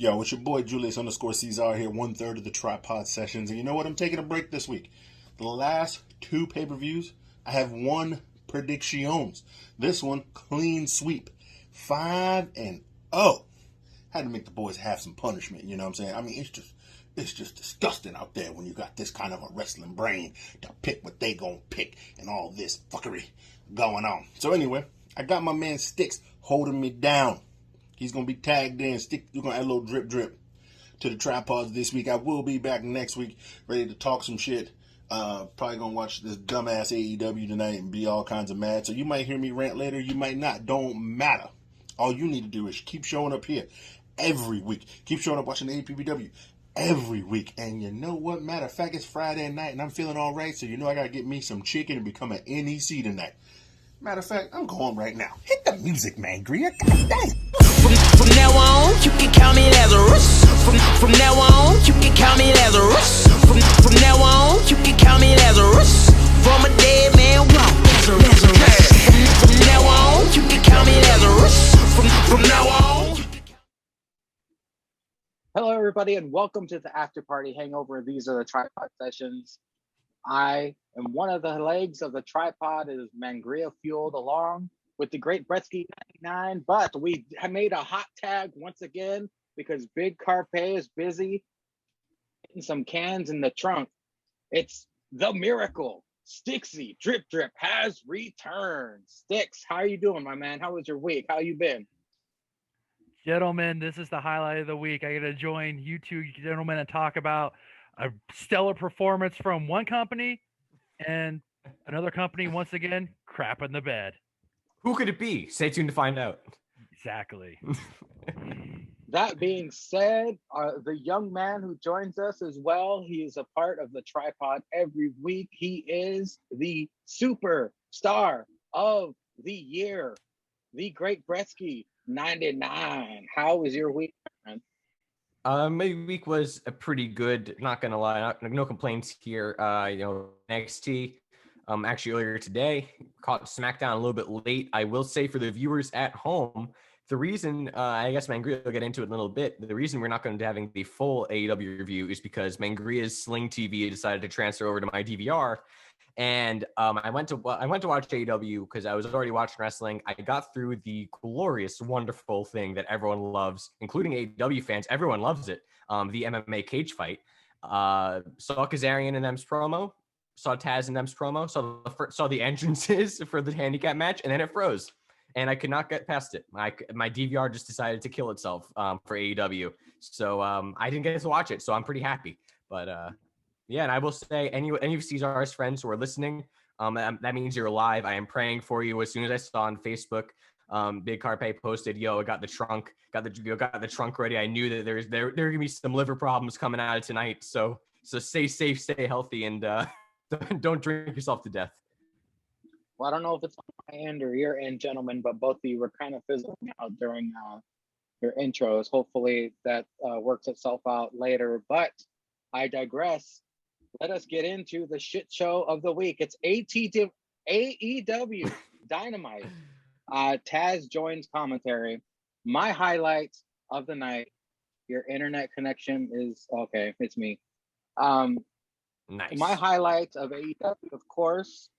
Yo, it's your boy Julius underscore Ceizar here, 1/3 of the Tripod Sessions. And you know what? I'm taking a break this week. The last two pay-per-views, I have one predictions. This one, clean sweep. 5-0. Had to make the boys have some punishment, you know what I'm saying? I mean, it's just disgusting out there when you got this kind of a wrestling brain to pick what they gonna pick and all this fuckery going on. So anyway, I got my man Stix holding me down. He's going to be tagged in. We're going to add a little drip to the tripods this week. I will be back next week ready to talk some shit. Probably going to watch this dumbass AEW tonight and be all kinds of mad. So you might hear me rant later. You might not. Don't matter. All you need to do is keep showing up here every week. Keep showing up watching APPW every week. And you know what? Matter of fact, it's Friday night and I'm feeling all right. So you know I got to get me some chicken and become an NEC tonight. Matter of fact, I'm going right now. Hit the music, man, Greer. God damn. From now on, you can call me Lazarus. From now on, you can call me Lazarus. From now on, you can call me Lazarus. From a dead man walk, Lazarus. From now on, you can call me Lazarus. From now on. Hello, everybody, and welcome to the After Party Hangover. These are the Tripod Sessions. I am one of the legs of the tripod. It is Mangria fueled along with the Great Brettzky 99, but we have made a hot tag once again because Big Carpe is busy getting some cans in the trunk. It's the miracle. Stixy, Drip Drip, has returned. Stix, how are you doing, my man? How was your week? How you been? Gentlemen, this is the highlight of the week. I get to join you two gentlemen and talk about a stellar performance from one company and another company once again crapping the bed. Who could it be? Stay tuned to find out. Exactly. That being said, the young man who joins us as well, he is a part of the tripod every week. He is the superstar of the year, the Great Brettzky 99. How was your week, man? My week was pretty good. Not gonna lie, no complaints here. NXT. Actually earlier today, caught SmackDown a little bit late. I will say for the viewers at home, the reason I guess Mangria will get into it in a little bit. The reason we're not going to be having the full AEW review is because Mangria's Sling TV decided to transfer over to my DVR. And I went to watch AEW because I was already watching wrestling. I got through the glorious, wonderful thing that everyone loves, including AEW fans. Everyone loves it. The MMA cage fight. Saw Kazarian and them's promo. Saw Taz and them's promo. Saw the entrances for the handicap match, and then it froze, and I could not get past it. My DVR just decided to kill itself for AEW, so I didn't get to watch it. So I'm pretty happy, but. Yeah, and I will say, any of Ceizar's friends who are listening, that means you're alive. I am praying for you. As soon as I saw on Facebook, Big Carpe posted, "Yo, I got the trunk, got the trunk ready." I knew that there are gonna be some liver problems coming out of tonight. So stay safe, stay healthy, and don't drink yourself to death. Well, I don't know if it's on my end or your end, gentlemen, but both of you were kind of fizzling out during your intros. Hopefully that works itself out later, but I digress. Let us get into the shit show of the week. It's AEW Dynamite. Taz joins commentary. My highlights of the night. Your internet connection is okay. It's me. Nice. My highlights of AEW, of course,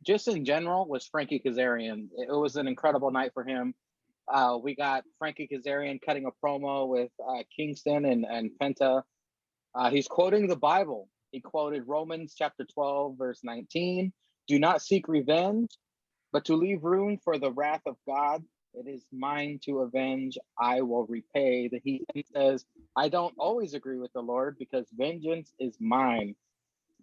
just in general, was Frankie Kazarian. It was an incredible night for him. We got Frankie Kazarian cutting a promo with Kingston and Penta. He's quoting the Bible. He quoted Romans chapter 12, verse 19. Do not seek revenge, but to leave room for the wrath of God. It is mine to avenge. I will repay. He says, I don't always agree with the Lord because vengeance is mine.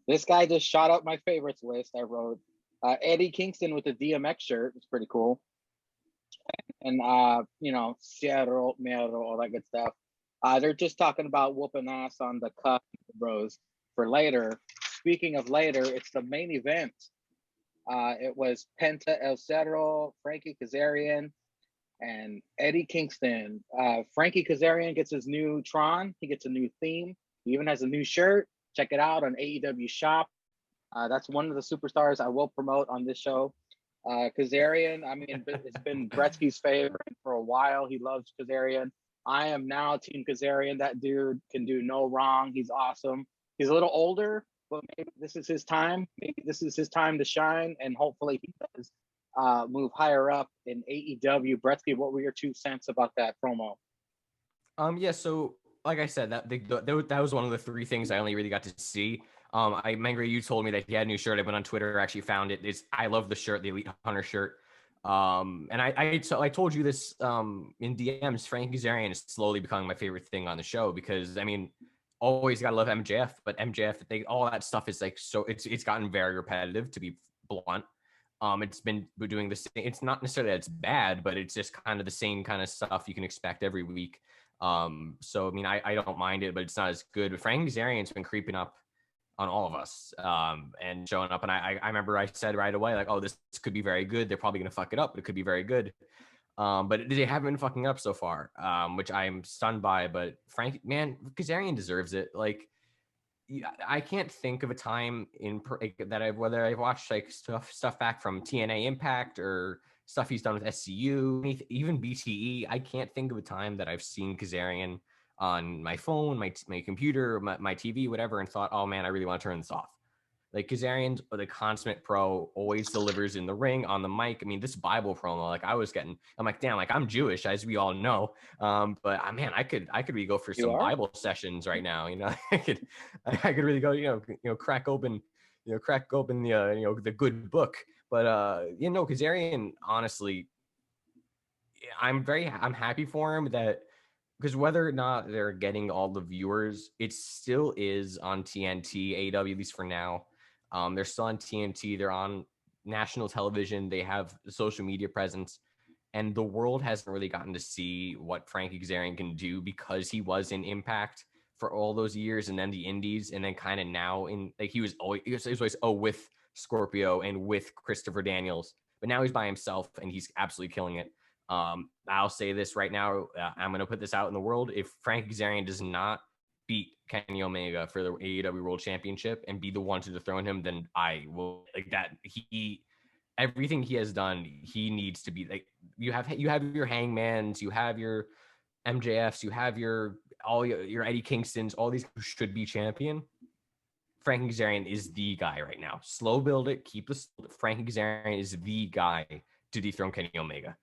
This guy just shot up my favorites list. I wrote Eddie Kingston with the DMX shirt. It's pretty cool. And, Seattle, Mero, all that good stuff. They're just talking about whooping ass on the cup, bros, for later. Speaking of later, it's the main event. It was Penta El Cerro, Frankie Kazarian, and Eddie Kingston. Frankie Kazarian gets his new Tron. He gets a new theme. He even has a new shirt. Check it out on AEW Shop. That's one of the superstars I will promote on this show. Kazarian, I mean, it's been Brettzky's favorite for a while. He loves Kazarian. I am now Team Kazarian. That dude can do no wrong. He's awesome. He's a little older, but maybe this is his time. Maybe this is his time to shine, and hopefully he does move higher up in AEW. Brettzky, what were your 2 cents about that promo? Yeah, so like I said, that was one of the 3 things I only really got to see. Mangry, you told me that he had a new shirt. I went on Twitter, actually found it. I love the shirt, the Elite Hunter shirt. And I told you this in DMs. Frank Kazarian is slowly becoming my favorite thing on the show because I mean, always gotta love MJF, but MJF, all that stuff is like so it's gotten very repetitive, to be blunt. It's been doing the same. It's not necessarily that it's bad, but it's just kind of the same kind of stuff you can expect every week. So I mean, I don't mind it, but it's not as good. But Frank Kazarian's been creeping up on all of us and showing up. And I remember I said right away, like, oh, this could be very good. They're probably going to fuck it up, but it could be very good. But they haven't been fucking up so far, which I'm stunned by. But Frank, man, Kazarian deserves it. Like, I can't think of a time whether I've watched like stuff back from TNA Impact or stuff he's done with SCU, even BTE. I can't think of a time that I've seen Kazarian on my phone, my computer, my TV, whatever, and thought, oh man, I really want to turn this off. Like Kazarian's the consummate pro, always delivers in the ring, on the mic. I mean, this Bible promo, like I'm like, damn, like I'm Jewish, as we all know. But man, I could really go for some Bible sessions right now. You know, I could really go, crack open the good book. But Kazarian, honestly, I'm happy for him that. Because whether or not they're getting all the viewers, it still is on TNT, AEW, at least for now. They're still on TNT. They're on national television. They have a social media presence. And the world hasn't really gotten to see what Frankie Kazarian can do because he was in Impact for all those years and then the Indies. And then kind of now he was always with Scorpio and with Christopher Daniels. But now he's by himself and he's absolutely killing it. I'll say this right now. I'm going to put this out in the world. If Frank Kazarian does not beat Kenny Omega for the AEW World Championship and be the one to dethrone him, then I will like that. Everything he has done, he needs to be like, you have your Hangmans, you have your MJFs, you have your Eddie Kingstons, all these should be champion. Frank Kazarian is the guy right now. Slow build it. Frank Kazarian is the guy to dethrone Kenny Omega.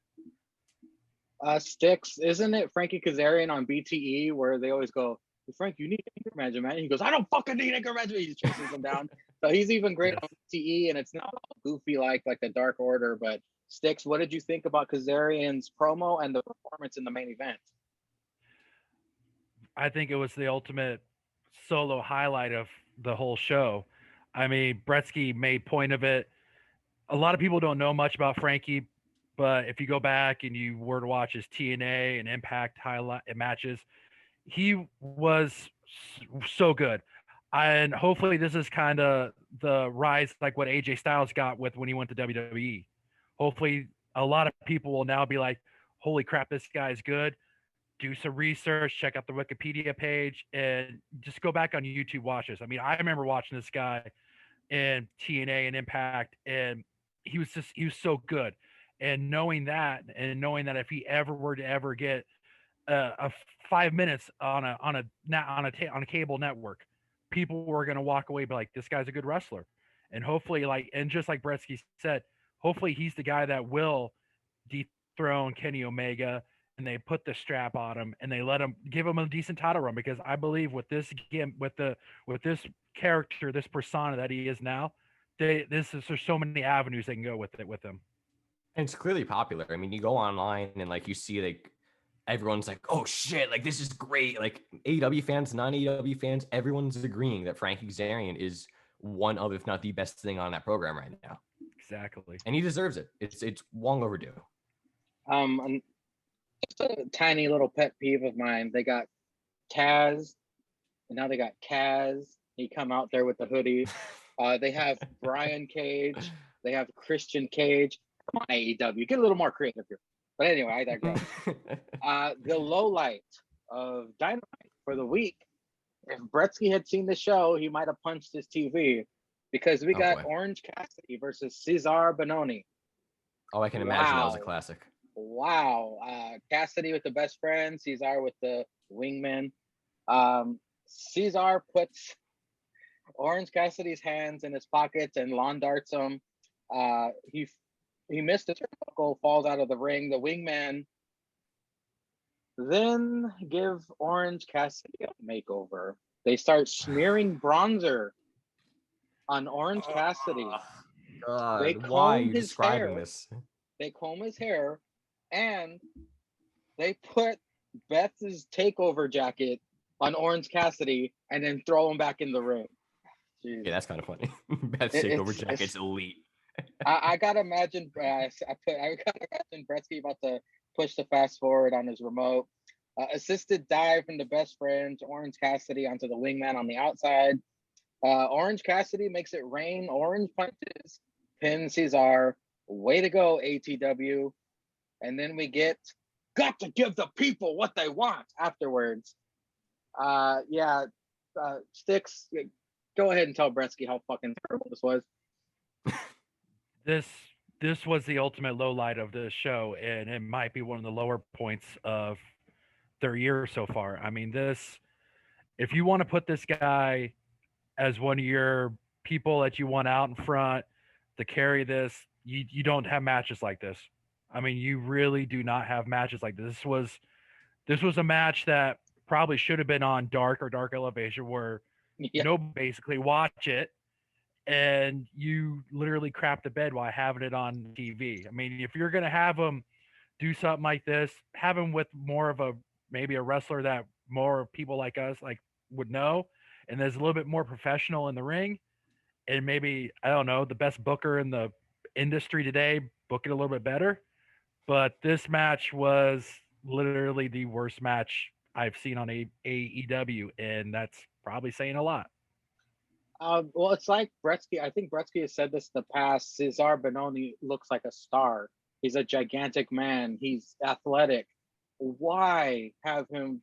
Stix, isn't it Frankie Kazarian on BTE where they always go, Frank, you need anger management, man? And he goes, I don't fucking need anger management. He just chases them down. So he's even great on BTE, and it's not goofy like the Dark Order. But Stix, what did you think about Kazarian's promo and the performance in the main event? I think it was the ultimate solo highlight of the whole show. I mean, Brettzky made point of it. A lot of people don't know much about Frankie, but if you go back and you were to watch his TNA and Impact highlight matches, he was so good. And hopefully this is kind of the rise like what AJ Styles got with when he went to WWE. Hopefully a lot of people will now be like, holy crap, this guy's good. Do some research, check out the Wikipedia page, and just go back on YouTube, watch this. I mean, I remember watching this guy in TNA and Impact, and he was so good. And knowing that if he ever were to ever get a 5 minutes on a cable network, people were going to walk away be like, this guy's a good wrestler. And hopefully, and just like Brettzky said, hopefully he's the guy that will dethrone Kenny Omega, and they put the strap on him and they give him a decent title run, because I believe with this character, this persona that he is now, there's so many avenues they can go with him. And it's clearly popular. I mean, you go online and like you see like everyone's like, oh shit, like this is great. Like AEW fans, non-AEW fans, everyone's agreeing that Frankie Kazarian is one of, if not the best thing on that program right now. Exactly. And he deserves it. It's long overdue. Just a tiny little pet peeve of mine. They got Taz, and now they got Kaz. He come out there with the hoodie. They have Brian Cage. They have Christian Cage. Come on, AEW, get a little more creative here. But anyway, I digress. The low light of Dynamite for the week. If Brettzky had seen the show, he might have punched his TV, because we got Orange Cassidy versus Ceizar Bononi. Oh, I can imagine that was a classic. Wow. Cassidy with the best friend, Ceizar with the wingman. Ceizar puts Orange Cassidy's hands in his pockets and lawn darts him. He missed a turnbuckle, falls out of the ring. The wingman then give Orange Cassidy a makeover. They start smearing bronzer on Orange Cassidy. They God, why are comb you his describing hair. this? They comb his hair, and they put Beth's takeover jacket on Orange Cassidy, and then throw him back in the ring. Jeez. Yeah, that's kind of funny. Best It- takeover it's- jacket's elite. I gotta imagine. I gotta imagine Brettzky about to push the fast forward on his remote. Assisted dive from the best friends, Orange Cassidy onto the wingman on the outside. Orange Cassidy makes it rain. Orange punches, pin Ceizar. Way to go, ATW. And then we get got to give the people what they want afterwards. Stix, go ahead and tell Brettzky how fucking terrible this was. This was the ultimate low light of the show, and it might be one of the lower points of their year so far. I mean, this if you want to put this guy as one of your people that you want out in front to carry this, you don't have matches like this. I mean, you really do not have matches like this. This was a match that probably should have been on Dark or Dark Elevation, where Yeah. nobody basically watch it, and you literally crap the bed while having it on TV. I mean, if you're gonna have them do something like this, have them with more of a maybe a wrestler that more people like us like would know, and there's a little bit more professional in the ring, and maybe I don't know the best booker in the industry today book it a little bit better. But this match was literally the worst match I've seen on AEW, and that's probably saying a lot. Well, it's like Brettzky. I think Brettzky has said this in the past. Ceizar Bononi looks like a star. He's a gigantic man. He's athletic. Why have him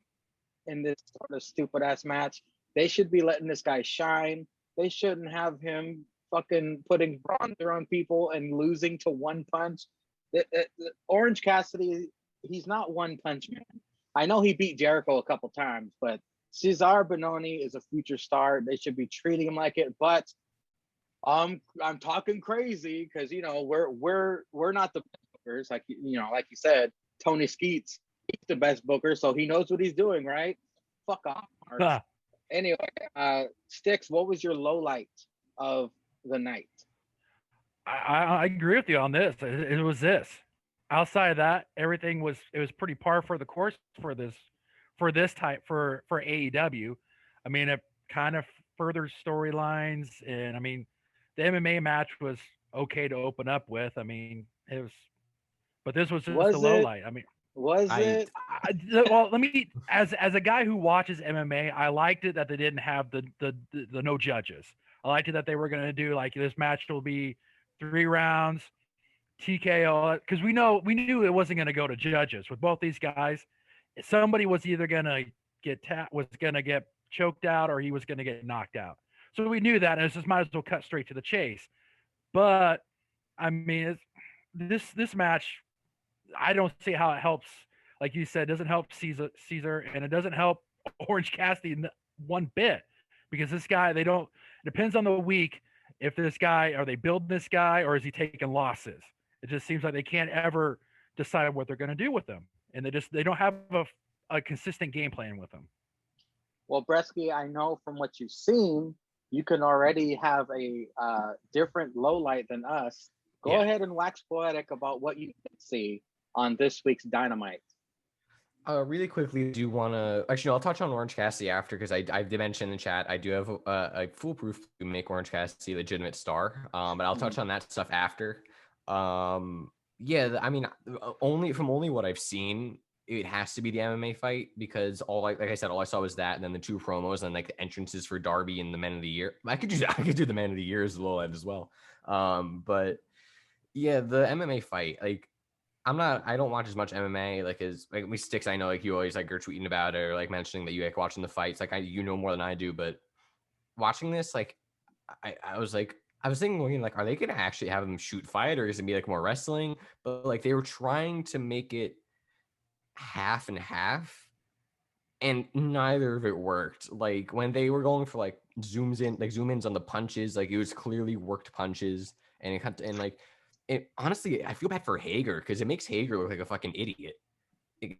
in this sort of stupid ass match? They should be letting this guy shine. They shouldn't have him fucking putting bronzer on people and losing to one punch. Orange Cassidy, he's not one punch man. I know he beat Jericho a couple times, but Ceizar Bononi is a future star. They should be treating him like it. But I'm talking crazy because we're not the best bookers. Like like you said, Tony Skeets, he's the best booker, so he knows what he's doing, right? Fuck off, Mark. Huh. Anyway, Stix, what was your low light of the night? I agree with you on this. It was this. Outside of that, everything was pretty par for the course for this type for AEW. I mean, it kind of further storylines, and I mean, the MMA match was okay to open up with. I mean, it was, but this was just Was a low it? light. I mean, Was it? well, let me as a guy who watches MMA, I liked it that they didn't have the no judges. I liked it that they were going to do like this match will be 3 rounds, TKO, because we knew it wasn't going to go to judges with both these guys. Somebody was either going to get choked out or he was going to get knocked out. So we knew that, and it's just might as well cut straight to the chase. But I mean, this match, I don't see how it helps. Like you said, it doesn't help Ceizar, and it doesn't help Orange Cassidy one bit, because this guy, it depends on the week. If this guy, are they building this guy or is he taking losses? It just seems like they can't ever decide what they're going to do with him, and they don't have a consistent game plan with him. Well, Brettzky, I know from what you've seen, you can already have a different low light than us. Go ahead and wax poetic about what you can see on this week's Dynamite. Really quickly, do want to actually? I'll touch on Orange Cassidy after, because I did mention in the chat I do have a foolproof to make Orange Cassidy a legitimate star. But I'll touch on that stuff after. I mean, only what I've seen, it has to be the MMA fight, because like I said, all I saw was that, and then the 2 promos, and like the entrances for Darby and the Men of the Year. I could do the Man of the Year as well as well. But yeah, the MMA fight, like, I don't watch as much MMA, like we Stix. I know, like, you always like are tweeting about it or like mentioning that you watching the fights. Like, you know more than I do, but watching this, like, I was like, I was thinking, like, are they gonna actually have him shoot fight, or is it gonna be like more wrestling? But like they were trying to make it half and half, and neither of it worked. Like when they were going for like zoom ins on the punches, like it was clearly worked punches, and it honestly, I feel bad for Hager because it makes Hager look like a fucking idiot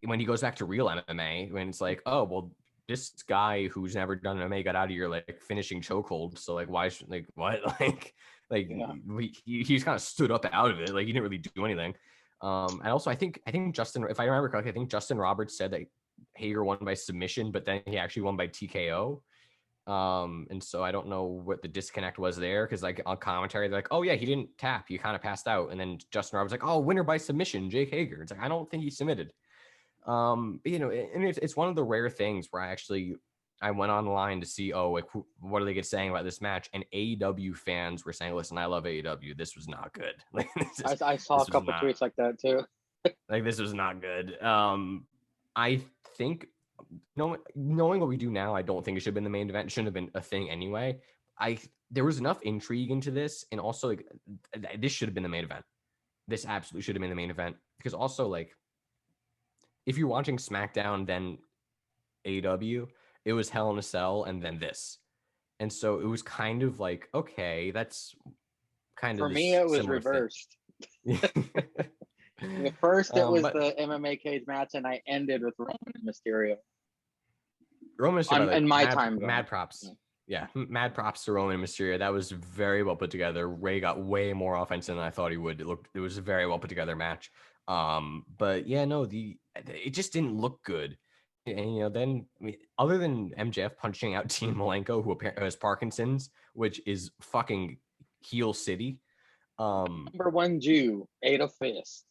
when he goes back to real MMA. When it's like, oh well, this guy who's never done MMA got out of your like finishing chokehold, so like why should like what like Yeah. he's kind of stood up out of it, like he didn't really do anything. And also I think Justin, if I remember correctly, I think Justin Roberts said that Hager won by submission, but then he actually won by TKO. And so I don't know what the disconnect was there, because like on commentary they're like, oh yeah, he didn't tap, he kind of passed out, and then Justin Roberts like, oh, winner by submission, Jake Hager. It's like, I don't think he submitted. But, you know, and it's one of the rare things where I went online to see, oh, like what are they saying about this match, and AEW fans were saying, listen, I love AEW, this was not good. Like I saw a couple tweets like that too. like this was not good. I think knowing what we do now, I don't think it should have been the main event. It shouldn't have been a thing anyway. There was enough intrigue into this, and also like this should have been the main event. This absolutely should have been the main event, because also like if you're watching SmackDown then AEW, it was Hell in a Cell and then this, and so it was kind of like, okay, that's kind of For me, it was similar thing. reversed. First, it was the MMA cage match, and I ended with Roman and Mysterio. Roman Mysterio, in my time, mad props. Yeah, mad props to Roman and Mysterio. That was very well put together. Ray got way more offense than I thought he would. It was a very well put together match. But yeah, no, it just didn't look good. And you know, then other than MJF punching out Dean Malenko, who apparently has Parkinson's, which is fucking heel city. Number one Jew ate a fist.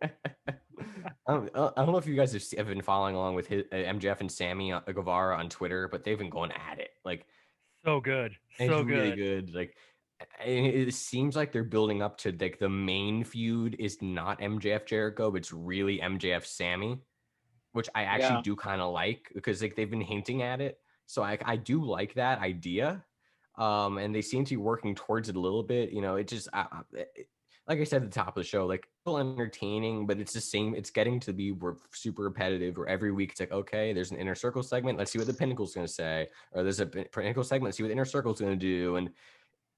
I don't know if you guys have been following along with MJF and Sammy Guevara on Twitter, but they've been going at it. Like, so good, it's really good. Like, it seems like they're building up to like the main feud is not MJF Jericho, but it's really MJF Sammy, which I actually do kind of like, because like they've been hinting at it. So I do like that idea. And they seem to be working towards it a little bit. You know, it just like I said at the top of the show, like still entertaining, but it's the same. It's getting to be super repetitive, where every week it's like, okay, there's an inner circle segment. Let's see what the Pinnacle's going to say. Or there's a Pinnacle segment. Let's see what the inner circle's going to do. And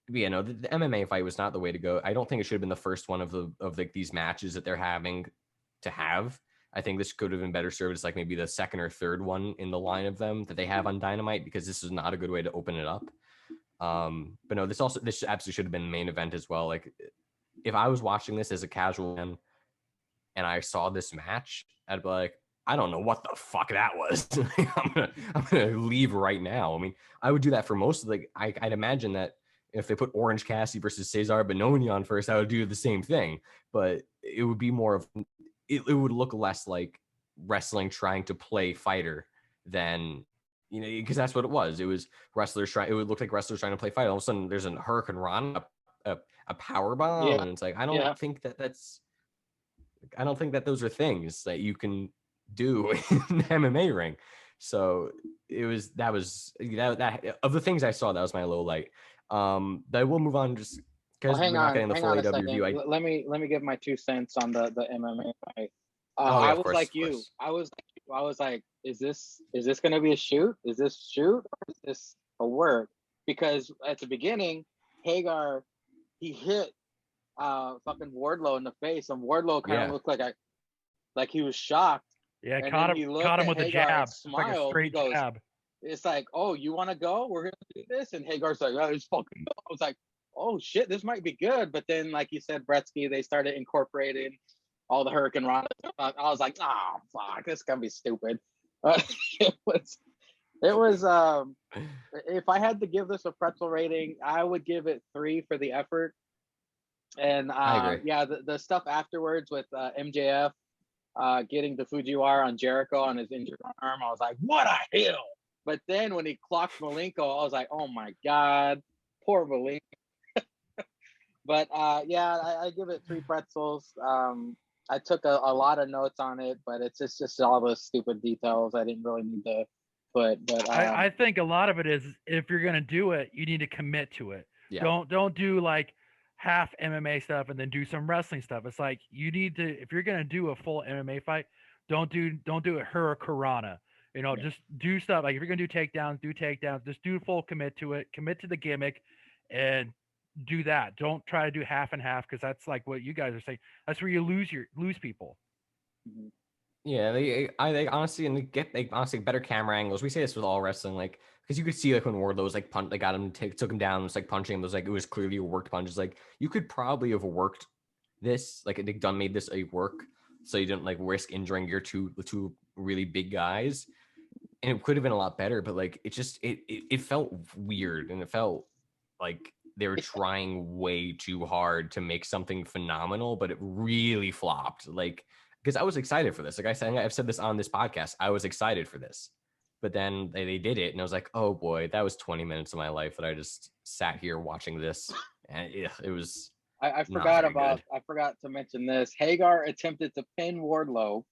you know, the MMA fight was not the way to go. I don't think it should have been the first one of like these matches that they're having to have. I think this could have been better served as like maybe the second or third one in the line of them that they have on Dynamite, because this is not a good way to open it up. But no, this absolutely should have been the main event as well. Like, if I was watching this as a casual fan and I saw this match, I'd be like, I don't know what the fuck that was. I'm gonna leave right now. I mean, I would do that for most of I'd imagine that if they put Orange Cassidy versus Ceizar Benoni on first, I would do the same thing. But it would be more of it would look less like wrestling trying to play fighter than, you know, because that's what it was. It was wrestlers trying. It would look like wrestlers trying to play fight. All of a sudden, there's a Hurricane Ron, a power bomb, and it's like I don't think that those are things that you can do in the MMA ring. So that of the things I saw, that was my low light. But we'll move on just because we're not getting the full AW review. Let me give my 2 cents on the MMA fight. I was like you. I was like, is this going to be a shoot? Is this shoot or is this a work? Because at the beginning, Hagar, he hit fucking Wardlow in the face, and Wardlow kind of looked like he was shocked. Yeah, and caught him with a jab, smiled, like a straight jab. It's like, oh, you want to go? We're gonna do this, and Hagar's like, oh, it's fucking go. I was like, oh shit, this might be good. But then, like you said, Brettzky, they started incorporating all the Hurricane Rana. I was like, oh fuck, this is gonna be stupid. It was. If I had to give this a pretzel rating, I would give it 3 for the effort. And the stuff afterwards with MJF getting the Fujiwara on Jericho on his injured arm, I was like, what a hill. But then when he clocked Malenko, I was like, oh my god, poor Malenko. But I give it 3 pretzels. I took a lot of notes on it, but it's just all those stupid details I didn't really need to put. But I think a lot of it is, if you're going to do it, you need to commit to it. Yeah. Don't do like half MMA stuff and then do some wrestling stuff. It's like you need to, if you're gonna do a full MMA fight, don't do a hurricanrana. Yeah. Just do stuff like if you're gonna do takedowns, do takedowns. Just do full commit to it. Commit to the gimmick, and do that. Don't try to do half and half because that's like what you guys are saying. That's where you lose people. Mhm. Yeah, they honestly they honestly better camera angles. We say this with all wrestling, like because you could see like when Wardlow was like they got him, took him down, was like punching him. It was clearly a worked punch. It's like you could probably have worked this, like they done made this a work, so you didn't like risk injuring your the two really big guys, and it could have been a lot better. But like it felt weird, and it felt like they were trying way too hard to make something phenomenal, but it really flopped. Like because I was excited for this. Like I said, I've said this on this podcast. I was excited for this, but then they did it, and I was like, oh boy, that was 20 minutes of my life that I just sat here watching this, and it was. I not forgot very about. good. I forgot to mention this. Hagar attempted to pin Wardlow.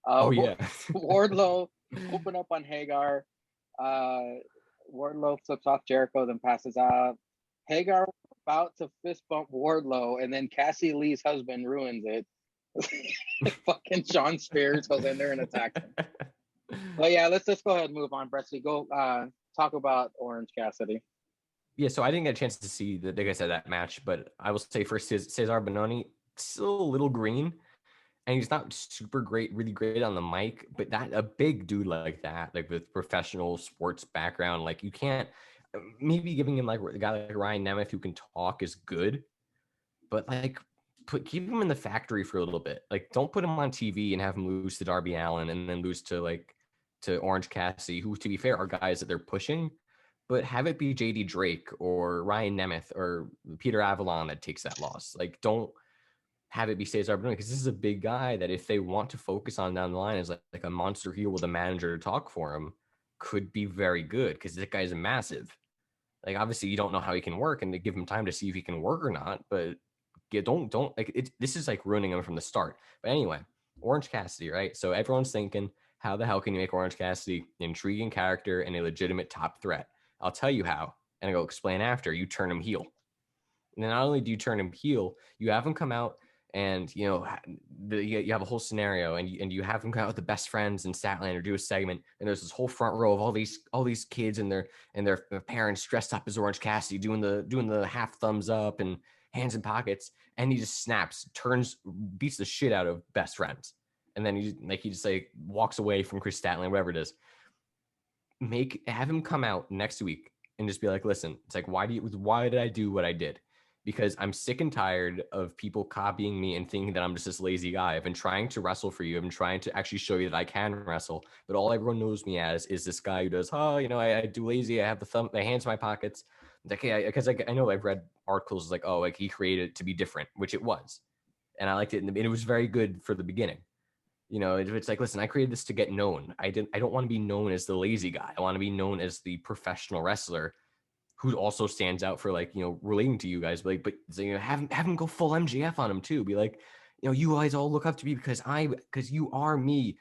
Oh yeah. Wardlow opened up on Hagar. Wardlow flips off Jericho, then passes out. Hagar was about to fist bump Wardlow, and then Cassie Lee's husband ruins it. Fucking Sean Spears goes in there and attacks him. But yeah, let's just go ahead and move on, Brettsky. Go talk about Orange Cassidy. Yeah, so I didn't get a chance to see the, like I said, that match, but I will say first, Ceizar Bononi still a little green, and he's not super great, really great on the mic. But that a big dude like that, like with professional sports background, like you can't. Maybe giving him like a guy like Ryan Nemeth who can talk is good, but like keep him in the factory for a little bit. Like don't put him on TV and have him lose to Darby Allin and then lose to Orange Cassidy, who to be fair are guys that they're pushing. But have it be JD Drake or Ryan Nemeth or Peter Avalon that takes that loss. Like, don't have it be Ceizar Bononi because this is a big guy that if they want to focus on down the line as like a monster heel with a manager to talk for him, could be very good because this guy's massive. Like, obviously, you don't know how he can work, and to give him time to see if he can work or not. But don't like it. This is like ruining him from the start. But anyway, Orange Cassidy, right? So everyone's thinking, how the hell can you make Orange Cassidy an intriguing character and a legitimate top threat? I'll tell you how, and I'll explain after. You turn him heel. And then not only do you turn him heel, you have him come out and, you have a whole scenario and you have him come out with the best friends in Statlander, do a segment. And there's this whole front row of all these kids and their parents dressed up as Orange Cassidy doing the half thumbs up and hands in pockets. And he just snaps, beats the shit out of best friends. And then he just walks away from Chris Statlander, whatever it is. Have him come out next week and just be like, listen, it's like, why did I do what I did? Because I'm sick and tired of people copying me and thinking that I'm just this lazy guy. I've been trying to wrestle for you. I've been trying to actually show you that I can wrestle, but all everyone knows me as is this guy who does, I do lazy. I have the hands in my pockets. It's like, hey, because I know I've read articles like, oh, like he created it to be different, which it was. And I liked it. And it was very good for the beginning. It's like, listen, I created this to get known. I don't want to be known as the lazy guy. I want to be known as the professional wrestler who also stands out for relating to you guys. But have him go full MGF on him too. Be like, you guys all look up to me because you are me.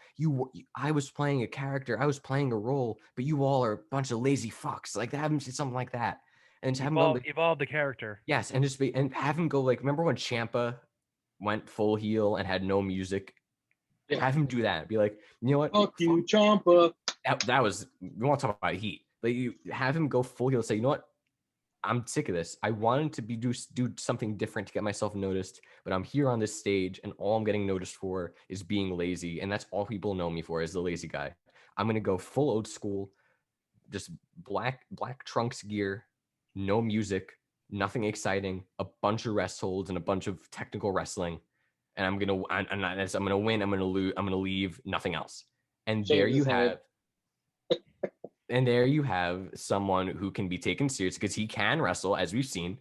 I was playing a character. I was playing a role, but you all are a bunch of lazy fucks. Like have him say something like that. And have him evolve the character. Yes. And have him go remember when Ciampa went full heel and had no music? Yeah. Have him do that. Be like, you know what? Fuck you, Ciampa. That was, we want to talk about heat. Like you have him go full heel and say, you know what? I'm sick of this. I wanted to do something different to get myself noticed, but I'm here on this stage and all I'm getting noticed for is being lazy. And that's all people know me for is the lazy guy. I'm going to go full old school, just black trunks gear, no music, nothing exciting, a bunch of rest holds and a bunch of technical wrestling. And I'm gonna win. I'm gonna lose. I'm gonna leave. Nothing else. And there you have someone who can be taken seriously because he can wrestle, as we've seen.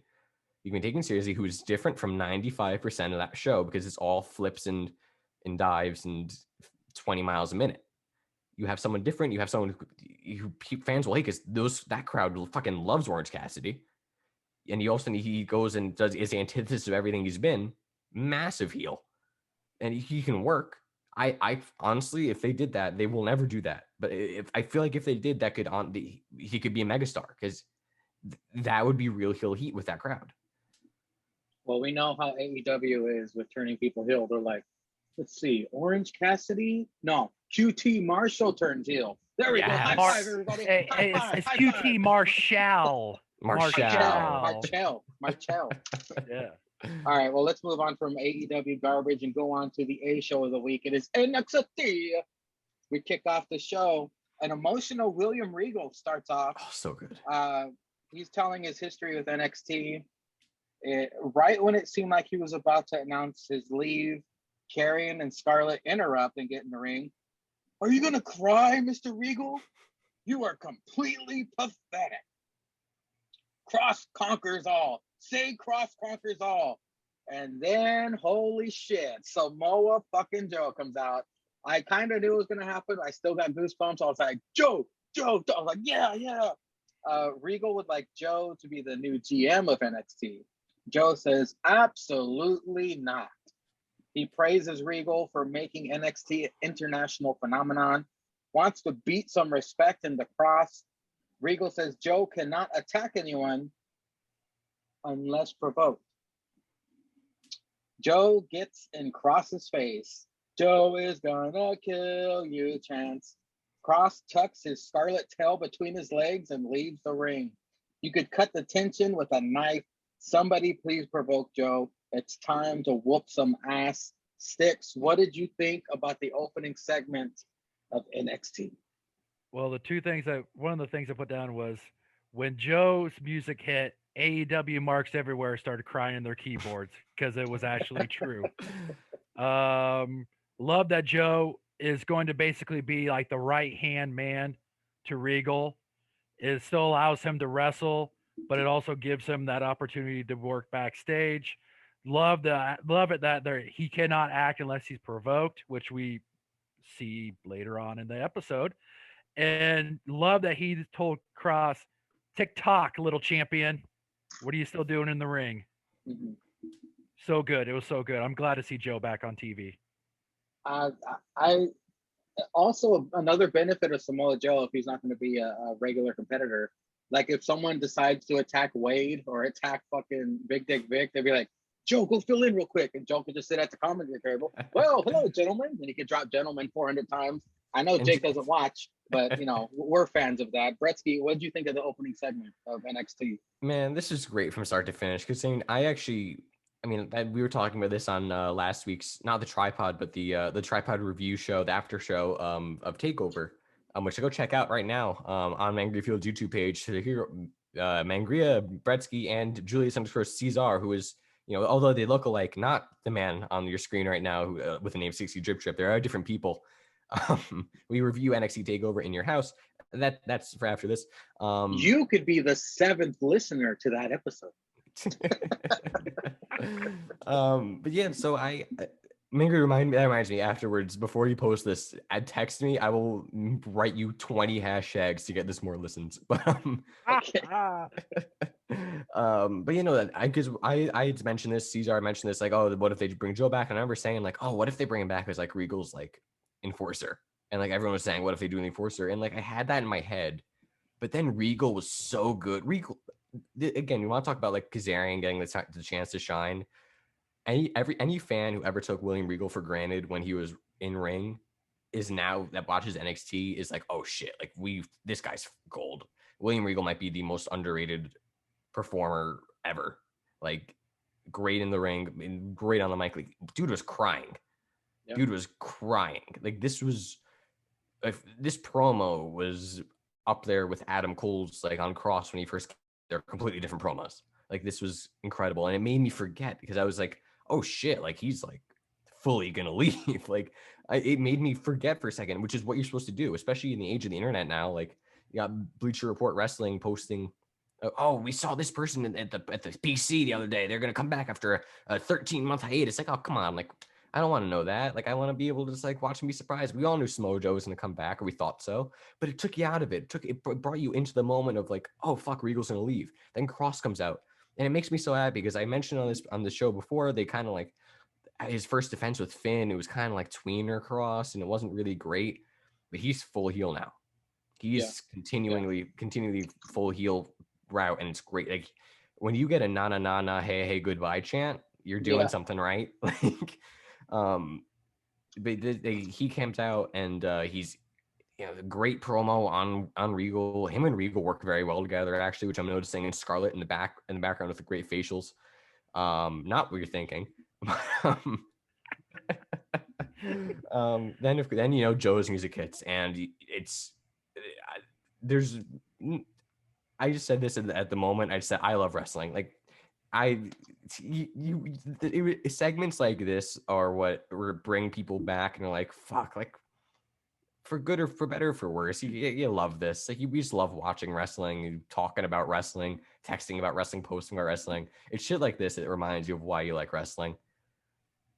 You can be taken seriously, who is different from 95% of that show because it's all flips and dives and 20 miles a minute. You have someone different. You have someone who fans will hate because that crowd fucking loves Orange Cassidy. And he goes and is the antithesis of everything he's been. Massive heel. And he can work. I honestly, if they did that, they will never do that. But I feel like if they did, that he could be a megastar because that would be real heel heat with that crowd. Well, we know how AEW is with turning people heel. They're like, let's see, Orange Cassidy? No, QT Marshall turns heel. There we go. High Mar- five, everybody. Hey, High five. it's High QT five. Marshall. Marshall. Yeah. All right, well, let's move on from AEW garbage and go on to the A show of the week. It is NXT. We kick off the show. An emotional William Regal starts off. Oh, so good. He's telling his history with NXT. Right when it seemed like he was about to announce his leave, Karrion and Scarlett interrupt and get in the ring. Are you going to cry, Mr. Regal? You are completely pathetic. Cross conquers all. Say cross conquers all. And then, holy shit, Samoa fucking Joe comes out. I kind of knew it was going to happen. I still got goosebumps. I was like, Joe. I was like, yeah. Regal would like Joe to be the new GM of NXT. Joe says, absolutely not. He praises Regal for making NXT an international phenomenon, wants to beat some respect in the cross. Regal says Joe cannot attack anyone unless provoked. Joe gets in Cross's face. Joe is gonna kill you, Chance. Cross tucks his scarlet tail between his legs and leaves the ring. You could cut the tension with a knife. Somebody please provoke Joe. It's time to whoop some ass. Stix, what did you think about the opening segment of NXT? Well, one of the things I put down was when Joe's music hit, AEW marks everywhere started crying in their keyboards because it was actually true. Love that Joe is going to basically be like the right hand man to Regal. It still allows him to wrestle, but it also gives him that opportunity to work backstage. Love it that he cannot act unless he's provoked, which we see later on in the episode. And love that he told Cross, "TikTok, little champion. What are you still doing in the ring?" Mm-hmm. So good. It was so good. I'm glad to see Joe back on TV. I also, another benefit of Samoa Joe, if he's not going to be a regular competitor, like if someone decides to attack Wade or attack fucking Big Dick Vic, they'd be like, Joe, go fill in real quick. And Joe could just sit at the commentary table. Well, hello, gentlemen. And he could drop gentlemen 400 times. I know Jake doesn't watch, but, we're fans of that. Brettzky, what did you think of the opening segment of NXT? Man, this is great from start to finish. Because we were talking about this on last week's, not the tripod, but the tripod review show, the after show of TakeOver, which I go check out right now on Mangria Field's YouTube page to hear Mangria, Brettzky, and Julius Ceizar, who is, although they look alike, not the man on your screen right now who, with the name Stixy Drip Trip. There are different people. We review NXT TakeOver in your house. That's for after this. You could be the 7th listener to that episode. But yeah, so Mangry reminds me afterwards, before you post this, text me. I will write you 20 hashtags to get this more listens. But that I had mentioned this, Ceizar mentioned this, like, oh, what if they bring Joe back? And I remember saying, like, oh, what if they bring him back as like Regal's like enforcer? And like everyone was saying, what if they do an enforcer? And like I had that in my head, but then Regal was so good. Regal, again, you want to talk about like Kazarian getting the chance to shine. Any fan who ever took William Regal for granted when he was in ring is now that watches NXT is like, oh shit, like this guy's gold. William Regal might be the most underrated performer ever. Like great in the ring, great on the mic. Like dude was crying. Yep. Dude was crying. Like this promo was up there with Adam Cole's like on Cross when he first came. They're completely different promos. Like this was incredible. And it made me forget because I was like, oh shit, like he's like fully gonna leave. Like it made me forget for a second, which is what you're supposed to do, especially in the age of the internet now. Like you got Bleacher Report Wrestling posting, oh, we saw this person at the PC the other day. They're gonna come back after a 13-month hiatus. Like, oh, come on, like I don't want to know that. Like I want to be able to just like watch and be surprised. We all knew Samoa Joe was gonna come back, or we thought so, but it took you out of it. It brought you into the moment of like, oh fuck, Regal's gonna leave. Then Cross comes out. And it makes me so happy because I mentioned on the show before, they kind of like his first defense with Finn, it was kind of like tweener Cross and it wasn't really great, but he's full heel now. He's continually full heel route, and it's great. Like when you get a na na na na hey hey goodbye chant, you're doing Yeah. something right. Like, but he comes out and he's the great promo on Regal. Him and Regal work very well together, actually, which I'm noticing in Scarlet in the background with the great facials. Not what you're thinking. Then Joe's music hits, and it's there's. I just said this at the moment. I just said I love wrestling. Like segments like this are what bring people back, and they're like, fuck, like for good or for better or for worse, you love this. Like we just love watching wrestling, talking about wrestling, texting about wrestling, posting about wrestling. It's shit like this that reminds you of why you like wrestling.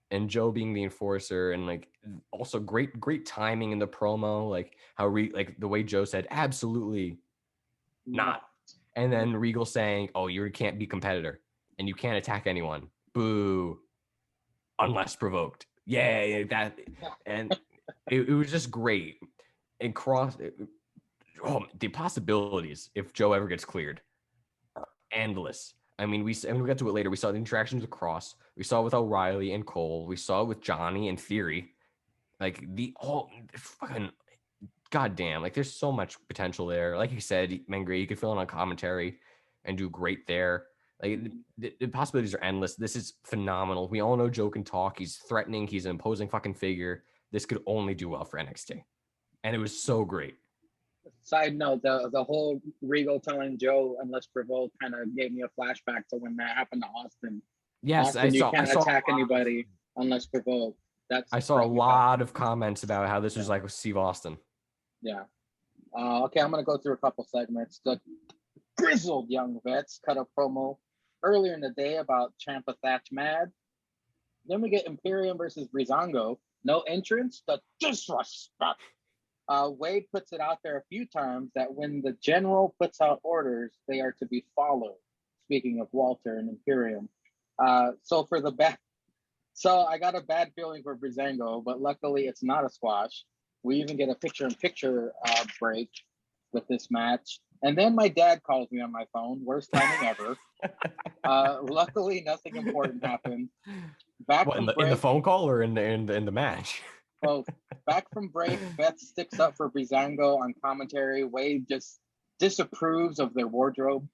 And Joe being the enforcer, and like also great timing in the promo, like how like the way Joe said, absolutely not. And then Regal saying, oh, you can't be competitor and you can't attack anyone. Boo. Unless provoked. Yeah, that. And it was just great. And the possibilities if Joe ever gets cleared are endless. I mean, we got to it later. We saw the interactions with Cross. We saw it with O'Reilly and Cole. We saw it with Johnny and Theory. Like fucking goddamn. Like there's so much potential there. Like you said, Mengray, you could fill in on commentary and do great there. Like the possibilities are endless. This is phenomenal. We all know Joe can talk. He's threatening. He's an imposing fucking figure. This could only do well for NXT, and it was so great. Side note: the whole Regal telling Joe unless provoked kind of gave me a flashback to when that happened to Austin. Yes, Austin, you can't attack anybody unless provoked. I saw a lot of comments about how this was like with Steve Austin. Yeah. Okay, I'm gonna go through a couple segments. The grizzled young vets cut a promo earlier in the day about Ciampa Thatch Mad. Then we get Imperium versus Breezango. No entrance. The disrespect. Wade puts it out there a few times that when the general puts out orders, they are to be followed. Speaking of Walter and Imperium. So I got a bad feeling for Breezango, but luckily it's not a squash. We even get a picture-in-picture break with this match. And then my dad calls me on my phone. Worst timing ever. Luckily, nothing important happened. In the phone call or in the match? Both. Back from break, Beth sticks up for Breezango on commentary. Wade just disapproves of their wardrobe.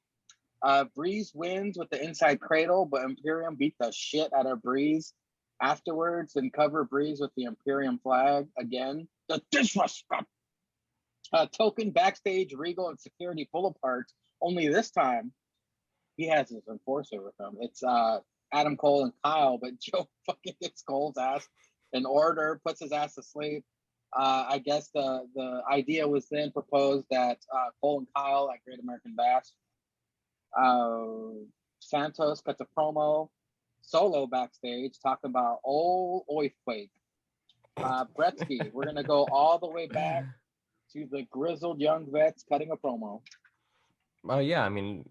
Breeze wins with the inside cradle, but Imperium beat the shit out of Breeze afterwards and cover Breeze with the Imperium flag again. The disrespect. Token backstage, Regal and security pull apart. Only this time, he has his enforcer with him. It's Adam Cole and Kyle, but Joe fucking gets Cole's ass in order, puts his ass to sleep. I guess the idea was then proposed that Cole and Kyle at Great American Bash. Santos cuts a promo solo backstage talking about old Oifquake. Brettzky, we're going to go all the way back to the grizzled young vets cutting a promo. Yeah, I mean,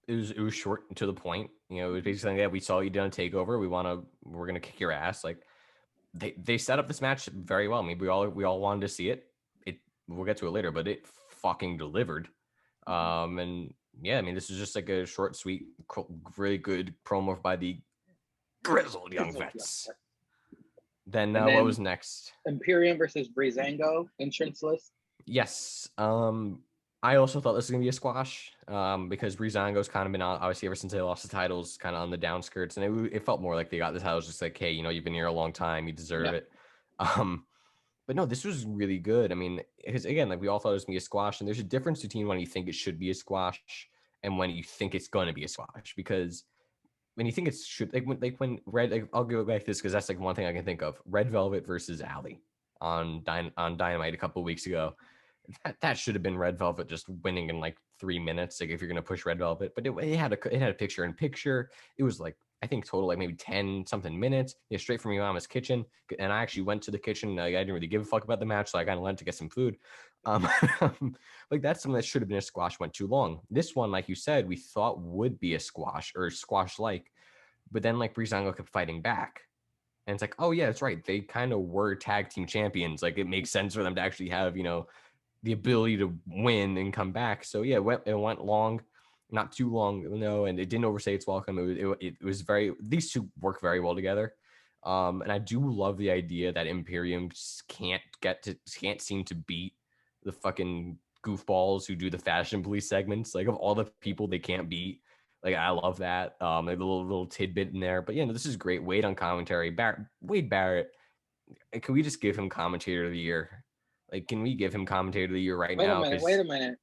it was short and to the point. You know, it was basically that we saw you done a takeover. We're gonna kick your ass. Like they set up this match very well. I mean, we all wanted to see it. We'll get to it later, but it fucking delivered. And yeah, I mean, this is just like a short, sweet, really good promo by the grizzled young vets. Then what was next? Imperium versus Breezango entrance list. Yes. I also thought this was gonna be a squash because Breezango's kind of been on, obviously, ever since they lost the titles, kind of on the downskirts, and it felt more like they got the titles just like, hey, you've been here a long time, you deserve it. But no, this was really good. I mean, because again, like we all thought it was gonna be a squash, and there's a difference between when you think it should be a squash and when you think it's going to be a squash. Because when you think it should, when I'll go back to this because that's like one thing I can think of. Red Velvet versus Alley on Dynamite a couple of weeks ago. That should have been Red Velvet just winning in like 3 minutes, like if you're gonna push Red Velvet. But it had a picture in picture. It was like I think total like maybe 10 something minutes. Yeah, straight from your mama's kitchen. And I actually went to the kitchen. I didn't really give a fuck about the match, so I kind of went to get some food. Like that's something that should have been a squash. Went too long. This one, like you said, we thought would be a squash or squash like, but then like Breezango kept fighting back. And it's like, oh yeah, that's right. They kind of were tag team champions. Like it makes sense for them to actually have, the ability to win and come back. So yeah, it went long. not too long, and it didn't overstay its welcome. It was very, these two work very well together. And I do love the idea that Imperium just can't seem to beat the fucking goofballs who do the fashion police segments. Like, of all the people they can't beat, like, I love that. Like, a little tidbit in there. But yeah, no, this is great. Wade on commentary. Wade Barrett. Can we just give him commentator of the year? Like, can we give him commentator of the year right now? Wait a minute.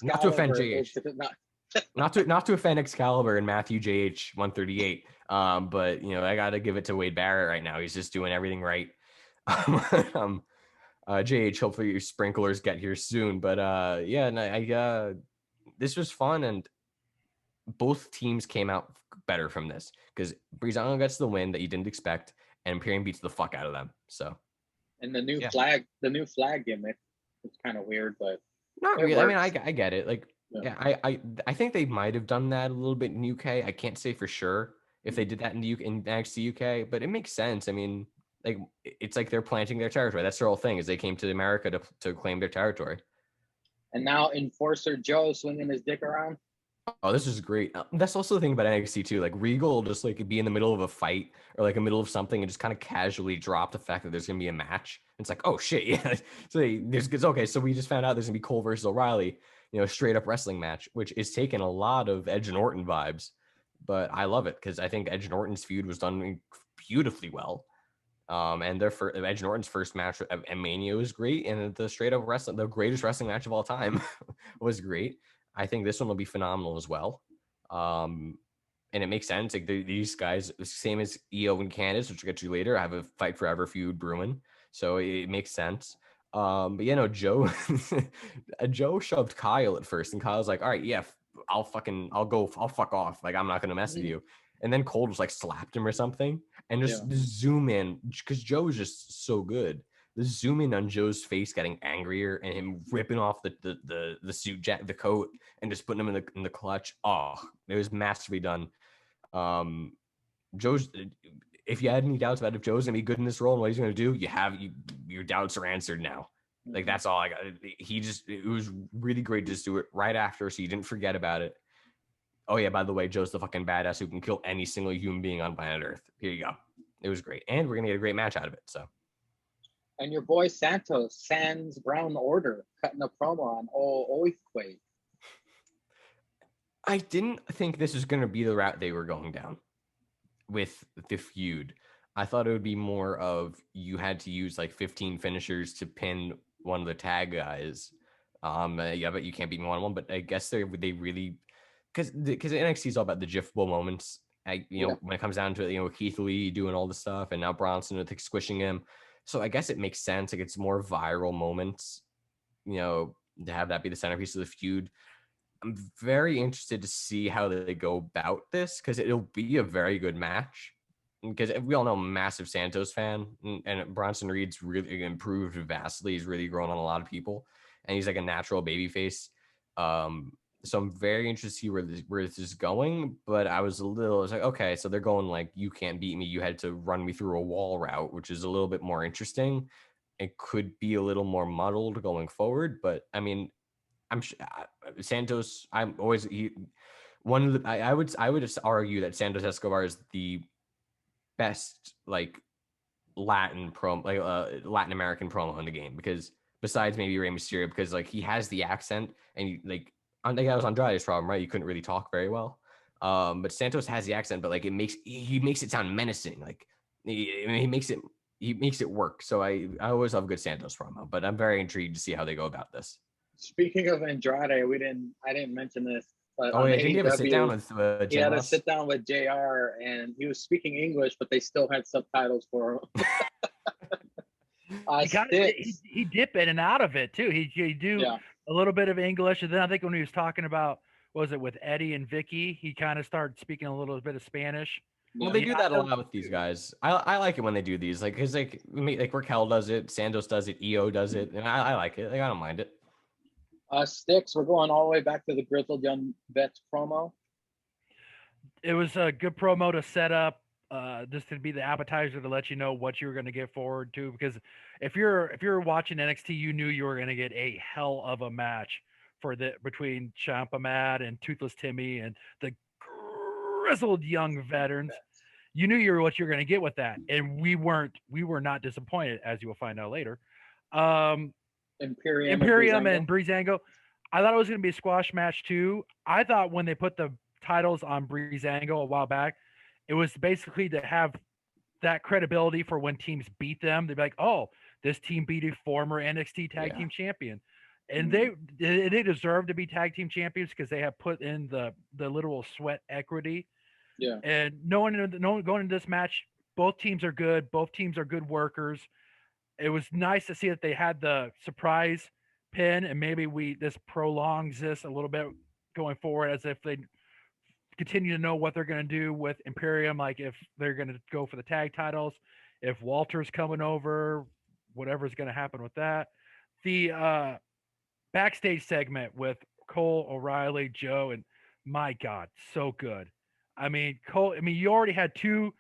Not to offend Excalibur JH. is not. Not to offend Excalibur and Matthew JH 138. But I gotta give it to Wade Barrett right now. He's just doing everything right. JH, hopefully your sprinklers get here soon. But yeah, and this was fun, and both teams came out better from this because Breezango gets the win that you didn't expect, and Imperium beats the fuck out of them. So, and the new flag gimmick, it's kind of weird, but not really. I mean, I get it. Like, yeah. I think they might have done that a little bit in UK. I can't say for sure if they did that in the UK, in NXT UK, but it makes sense. I mean, like, it's like they're planting their territory. That's their whole thing, is they came to America to claim their territory. And now Enforcer Joe swinging his dick around. Oh, this is great. That's also the thing about NXT too. Like, Regal will just like be in the middle of a fight or like a middle of something and just kind of casually drop the fact that there's gonna be a match. It's like, oh shit, yeah. So it's okay. So we just found out there's gonna be Cole versus O'Reilly, straight up wrestling match, which is taking a lot of Edge and Orton vibes. But I love it because I think Edge and Orton's feud was done beautifully well. And Edge and Orton's first match at Mania was great, and the straight up wrestling, the greatest wrestling match of all time, was great. I think this one will be phenomenal as well. And it makes sense. Like, these guys, same as EO and Candice, which we'll get to later, have a fight forever feud brewing. So it makes sense. But Joe, Joe shoved Kyle at first, and Kyle's like, all right, yeah, I'll fuck off. Like, I'm not going to mess with you. And then Cole just like slapped him or something, and just zoom in, because Joe is just so good. The zoom in on Joe's face getting angrier and him ripping off the suit jacket, the coat, and just putting him in the clutch. Oh, it was masterfully done. Joe's, if you had any doubts about if Joe's gonna be good in this role and what he's gonna do, your doubts are answered now. Like, that's all I got. It was really great to just do it right after, so you didn't forget about it. Oh yeah, by the way, Joe's the fucking badass who can kill any single human being on planet Earth. Here you go. It was great, and we're gonna get a great match out of it. So. And your boy Santos, Sans Brown Order, cutting a promo on Oathquake. I didn't think this was going to be the route they were going down with the feud. I thought it would be more of you had to use like 15 finishers to pin one of the tag guys. Yeah, but you can't beat me one-on-one. But I guess they really, because NXT is all about the GIFable moments. When it comes down to it, Keith Lee doing all the stuff, and now Bronson with squishing him. So I guess it makes sense. Like, it's more viral moments, to have that be the centerpiece of the feud. I'm very interested to see how they go about this, because it'll be a very good match. Because we all know I'm a massive Santos fan, and Bronson Reed's really improved vastly. He's really grown on a lot of people, and he's like a natural babyface. So I'm very interested to see where this is going. But I was like, okay, so they're going like, you can't beat me. You had to run me through a wall route, which is a little bit more interesting. It could be a little more muddled going forward. But I mean, I'm Santos. I'm always one of the. I would just argue that Santos Escobar is the best like Latin American promo in the game, because besides maybe Rey Mysterio, because like he has the accent, and I think that was Andrade's problem, right? You couldn't really talk very well. But Santos has the accent, but like he makes it sound menacing. Like he makes it work. So I always love a good Santos promo, but I'm very intrigued to see how they go about this. Speaking of Andrade, I didn't mention this, but didn't you have a sit down with he had a sit down with JR, and he was speaking English, but they still had subtitles for him. He dip in and out of it too. He do a little bit of English, and then I think when he was talking about, was it with Eddie and Vicky, he kind of started speaking a little bit of Spanish. Well, they do that a lot with these guys. I like it when they do these, like, because like Raquel does it, Santos does it, EO does it, and I like it. Like, I don't mind it. Stix, we're going all the way back to the Grizzled Young Vets promo. It was a good promo to set up, just to be the appetizer to let you know what you were going to get forward to. Because if you're watching NXT, you knew you were going to get a hell of a match for the between Ciampa Matt and Toothless Timmy and the grizzled young veterans. You knew what you're going to get with that, and we were not disappointed, as you will find out later. Imperium and Breezango. I thought it was going to be a squash match too. I thought when they put the titles on Breezango a while back, it was basically to have that credibility for when teams beat them. They'd be like, "Oh, this team beat a former NXT Tag Team Champion," and they deserve to be tag team champions because they have put in the literal sweat equity. Yeah. And no one going into this match, both teams are good. Both teams are good workers. It was nice to see that they had the surprise pin, and maybe this prolongs this a little bit going forward, as if they continue to know what they're going to do with Imperium, like if they're going to go for the tag titles, if Walter's coming over, whatever's going to happen with that. The backstage segment with Cole, O'Reilly, Joe, and my God, so good. I mean, you already had two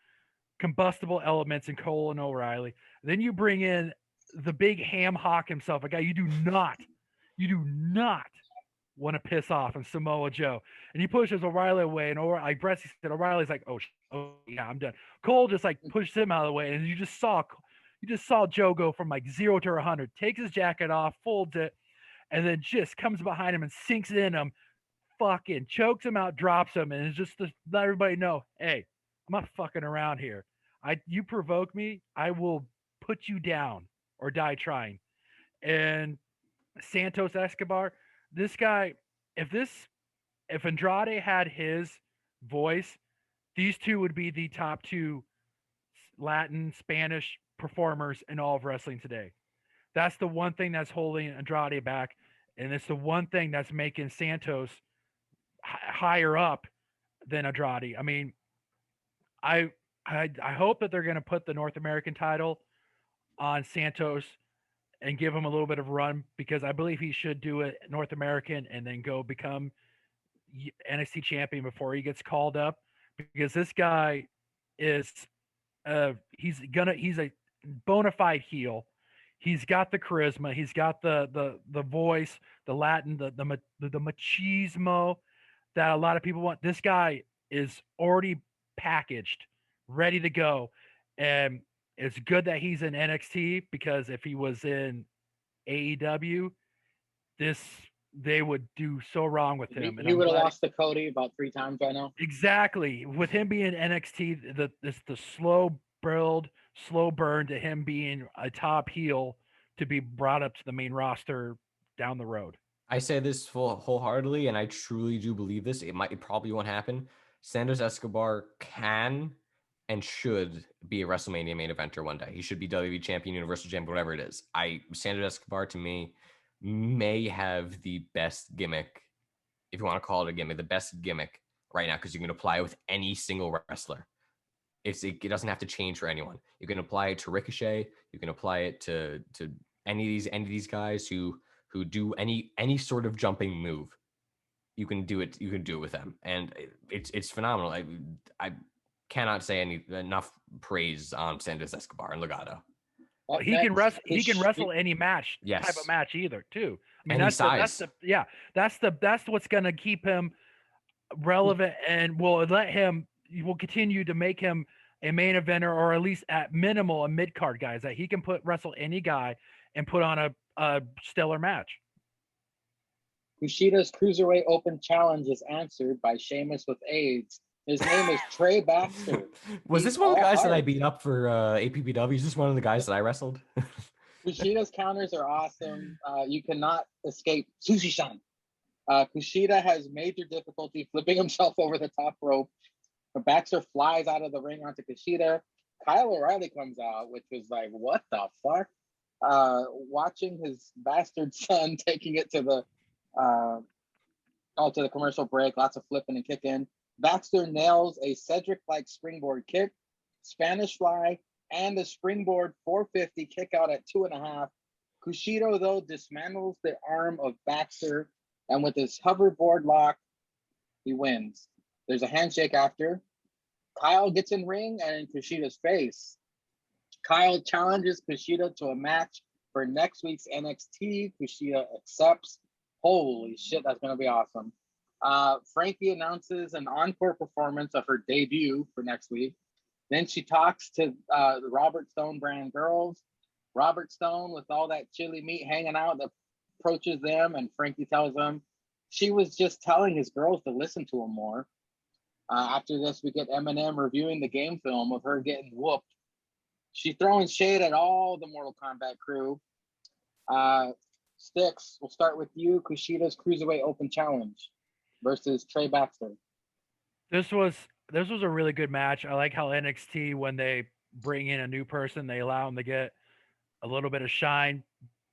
combustible elements in Cole and O'Reilly. Then you bring in the big ham hock himself, a guy you do not want to piss off, and Samoa Joe. And he pushes O'Reilly away, and like Brettzky said, O'Reilly's like, oh yeah, I'm done. Cole just like pushed him out of the way, and you just saw Joe go from like 0 to 100, takes his jacket off, folds it, and then just comes behind him and sinks in him, fucking chokes him out, drops him, and it's just to let everybody know, hey, I'm not fucking around here. You provoke me, I will put you down or die trying. And Santos Escobar, this guy, if Andrade had his voice, these two would be the top two Latin, Spanish performers in all of wrestling today. That's the one thing that's holding Andrade back, and it's the one thing that's making Santos higher up than Andrade. I mean, I hope that they're going to put the North American title on Santos and give him a little bit of run, because I believe he should do it North American and then go become NXT champion before he gets called up, because this guy is he's a bona fide heel. He's got the charisma, he's got the voice, the Latin, the machismo that a lot of people want. This guy is already packaged, ready to go. And it's good that he's in NXT, because if he was in AEW, they would do so wrong with him. He would have lost to Cody about 3 times by now. Exactly. With him being NXT, the slow build, slow burn to him being a top heel to be brought up to the main roster down the road. I say this wholeheartedly, and I truly do believe this. It probably won't happen. Santos Escobar can and should be a WrestleMania main eventer one day. He should be WWE champion, Universal champion, whatever it is. Santos Escobar, to me, may have the best gimmick, if you want to call it a gimmick, the best gimmick right now, because you can apply it with any single wrestler. It doesn't have to change for anyone. You can apply it to Ricochet. You can apply it to any of these guys who do any sort of jumping move. You can do it. You can do it with them, and it's phenomenal. I cannot say enough praise on Santos Escobar and Legado. He can wrestle any match, yes, type of match either too. I mean, that's what's going to keep him relevant, and will continue to make him a main eventer, or at least at minimal a mid card guy, that he can wrestle any guy and put on a stellar match. Kushida's Cruiserweight Open Challenge is answered by Sheamus with AIDS. His name is Trey Baxter. Was this one of the guys that I beat up for APPW? Is this one of the guys that I wrestled? Kushida's counters are awesome. You cannot escape Sushi-san. Kushida has major difficulty flipping himself over the top rope. Baxter flies out of the ring onto Kushida. Kyle O'Reilly comes out, which was like, what the fuck? Watching his bastard son taking it to the commercial break, lots of flipping and kicking. Baxter nails a Cedric-like springboard kick, Spanish fly, and a springboard 450 kick out at 2.5. Kushida, though, dismantles the arm of Baxter, and with his hoverboard lock, he wins. There's a handshake after. Kyle gets in ring and in Kushida's face. Kyle challenges Kushida to a match for next week's NXT. Kushida accepts. Holy shit, that's gonna be awesome. Frankie announces an encore performance of her debut for next week. Then she talks to the Robert Stone brand girls. Robert Stone, with all that chili meat hanging out, approaches them, and Frankie tells them she was just telling his girls to listen to him more. After this, we get Eminem reviewing the game film of her getting whooped. She's throwing shade at all the Mortal Kombat crew. Stix, we'll start with you. Kushida's Cruiserweight Open Challenge versus Trey Baxter. This was a really good match. I like how NXT, when they bring in a new person, they allow them to get a little bit of shine,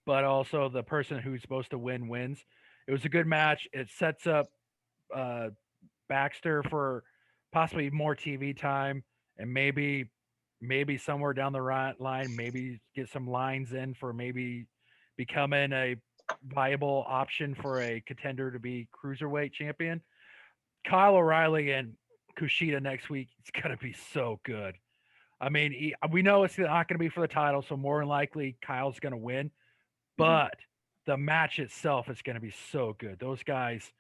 but also the person who's supposed to win wins. It was a good match. It sets up Baxter for possibly more TV time, and maybe somewhere down the line, maybe get some lines in for maybe becoming a viable option for a contender to be cruiserweight champion. Kyle O'Reilly and Kushida next week, it's going to be so good. I mean, we know it's not going to be for the title, so more than likely Kyle's going to win. But the match itself is going to be so good. Those guys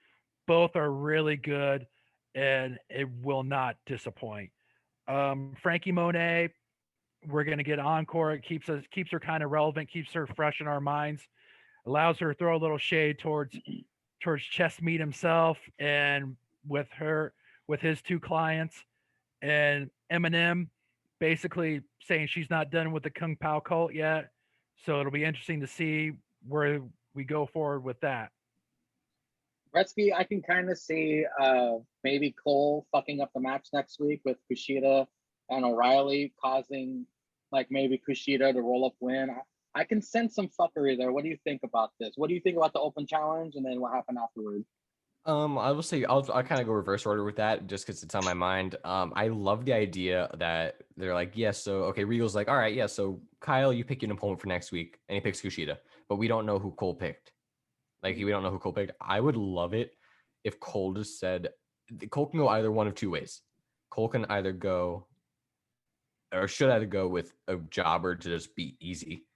both are really good, and it will not disappoint. Frankie Monet, we're going to get encore. It keeps her kind of relevant, keeps her fresh in our minds, allows her to throw a little shade towards Chest Meat himself, and with his two clients, and Eminem basically saying she's not done with the Kung Pao cult yet. So it'll be interesting to see where we go forward with that. Brettzky, I can kind of see maybe Cole fucking up the match next week with Kushida and O'Reilly, causing like maybe Kushida to roll up win. I can sense some fuckery there. What do you think about this? What do you think about the open challenge, and then what happened afterwards? I will say I'll kind of go reverse order with that just because it's on my mind. I love the idea that they're like, yes, so okay, Regal's like, all right, yeah, so Kyle, you pick your opponent for next week, and he picks Kushida, but we don't know who Cole picked. Like, we don't know who Cole picked. I would love it if Cole just said, Cole can go either one of two ways. Cole can either go, or should either go with a jobber to just beat easy,